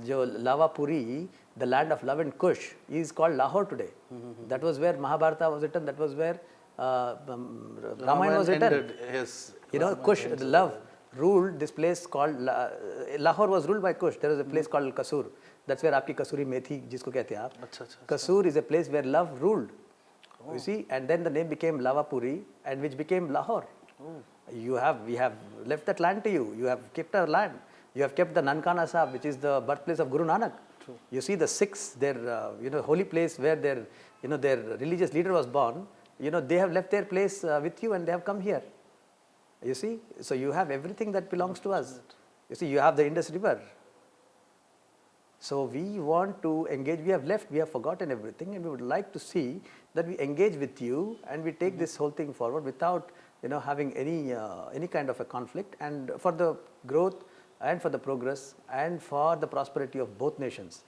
जो Lavapuri, the land of love and Kush, is called Lahore today. That was where Mahabharata was written. That was where Ramayana was written. Ended, yes. Kush, the love, ruled this place called Lahore was ruled by Kush. There was a place called Kasur. That's where आपकी कसूरी मेथी जिसको कहते हैं आप. Kasur is a place where love ruled. You see, and then the name became Lavapuri, and which became Lahore. We have left that land to you. You have kept our land. You have kept the Nankana Sahib, which is the birthplace of Guru Nanak. True. You see the Sikhs, their holy place where their religious leader was born. They have left their place with you, and they have come here. You see, so you have everything that belongs to us. You see, you have the Indus River. So we want to engage. We have forgotten everything, and we would like to see that we engage with you, and we take this whole thing forward without having any kind of a conflict, and for the growth and for the progress and for the prosperity of both nations.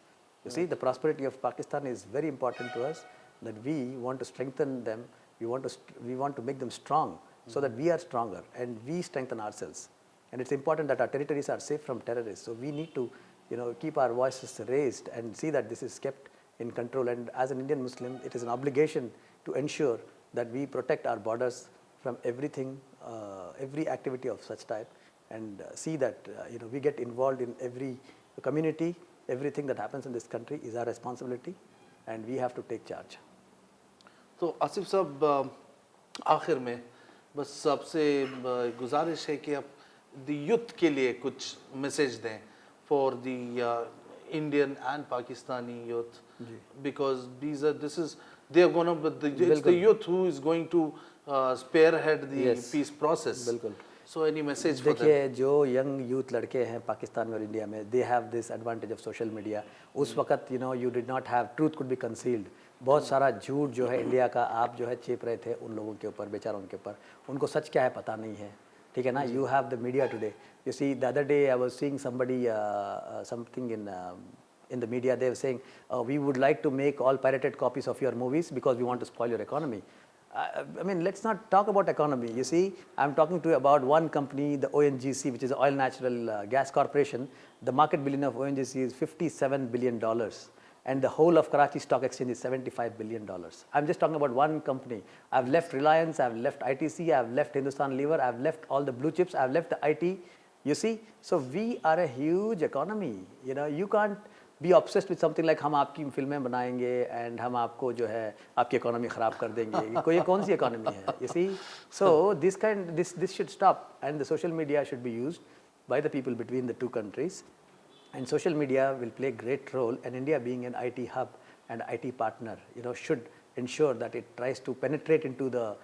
You see, the prosperity of Pakistan is very important to us, that we want to strengthen them. We want to make them strong, so that we are stronger and we strengthen ourselves. And it's important that our territories are safe from terrorists. So we need to keep our voices raised and see that this is kept in control. And as an Indian Muslim, it is an obligation to ensure that we protect our borders from everything, every activity of such type, and see that we get involved in every community. Everything that happens in this country is our responsibility, and we have to take charge. तो आसिफ साहब आखिर में बस आपसे गुजारिश है कि आप द यूथ के लिए कुछ मैसेज दें for the Indian and Pakistani youth, because they are going to it's the youth who is going to spearhead the peace process. So any message for them? देखिए जो यंग यूथ लड़के हैं पाकिस्तान में और इंडिया में, they have this advantage of social media. उस वक्त you did not have, truth could be concealed. बहुत सारा झूठ जो है इंडिया का आप चेप रहे थे उन लोगों के ऊपर, बेचारों के ऊपर. उनको सच क्या है पता नहीं है, ठीक है ना. You have the media today. You see, the other day I was seeing somebody something in the media. They were saying we would like to make all pirated copies of your movies because we want to spoil your economy. I mean, let's not talk about economy. You see, I'm talking to you about one company, the ONGC, which is the Oil Natural Gas Corporation. The market value of ONGC is $57 billion. And the whole of Karachi Stock Exchange is $75 billion. I'm just talking about one company. I've left Reliance, I've left ITC, I've left Hindustan Lever, I've left all the blue chips, I've left the IT. You see, so we are a huge economy. You can't be obsessed with something like हम आपकी फिल्में बनाएंगे and हम आपको आपकी economy खराब कर देंगे. कोई कौन सी economy है? You see, so this should stop, and the social media should be used by the people between the two countries. And social media will play a great role, and India being an IT hub and IT partner, should ensure that it tries to penetrate into the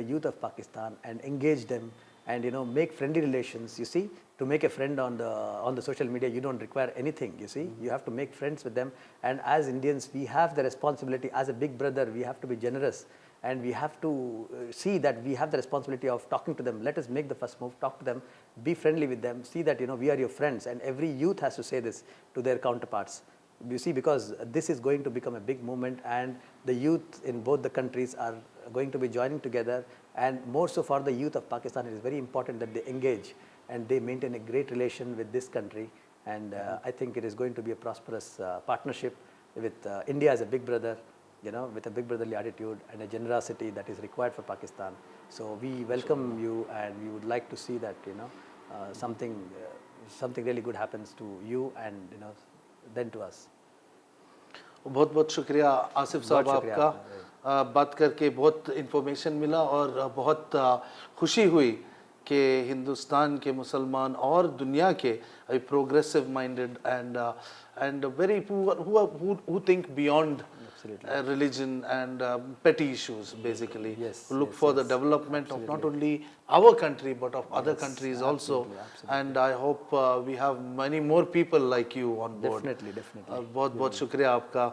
youth of Pakistan and engage them and make friendly relations. You see, to make a friend on the social media, you don't require anything. You see, you have to make friends with them. And as Indians, we have the responsibility as a big brother. We have to be generous and we have to see that we have the responsibility of talking to them. Let us make the first move, talk to them, be friendly with them, see that we are your friends, and every youth has to say this to their counterparts. You see, because this is going to become a big movement, and the youth in both the countries are going to be joining together, and more so for the youth of Pakistan, it is very important that they engage and they maintain a great relation with this country, and I think it is going to be a prosperous partnership with India as a big brother, with a big brotherly attitude and a generosity that is required for Pakistan. So we welcome you, and we would like to see that something really good happens to you, and then to us. बहुत बहुत शुक्रिया आसिफ साहब बहुत शुक्रिया आपका, बात करके बहुत इन्फॉर्मेशन मिला और बहुत खुशी हुई कि हिंदुस्तान के मुसलमान और दुनिया के progressive minded and very who think beyond religion and petty issues, basically. Yes, Who look yes, for the yes, development of not only our country but of other countries also. absolutely. And I hope we have many more people like you on board. Definitely. बहुत बहुत शुक्रिया आपका.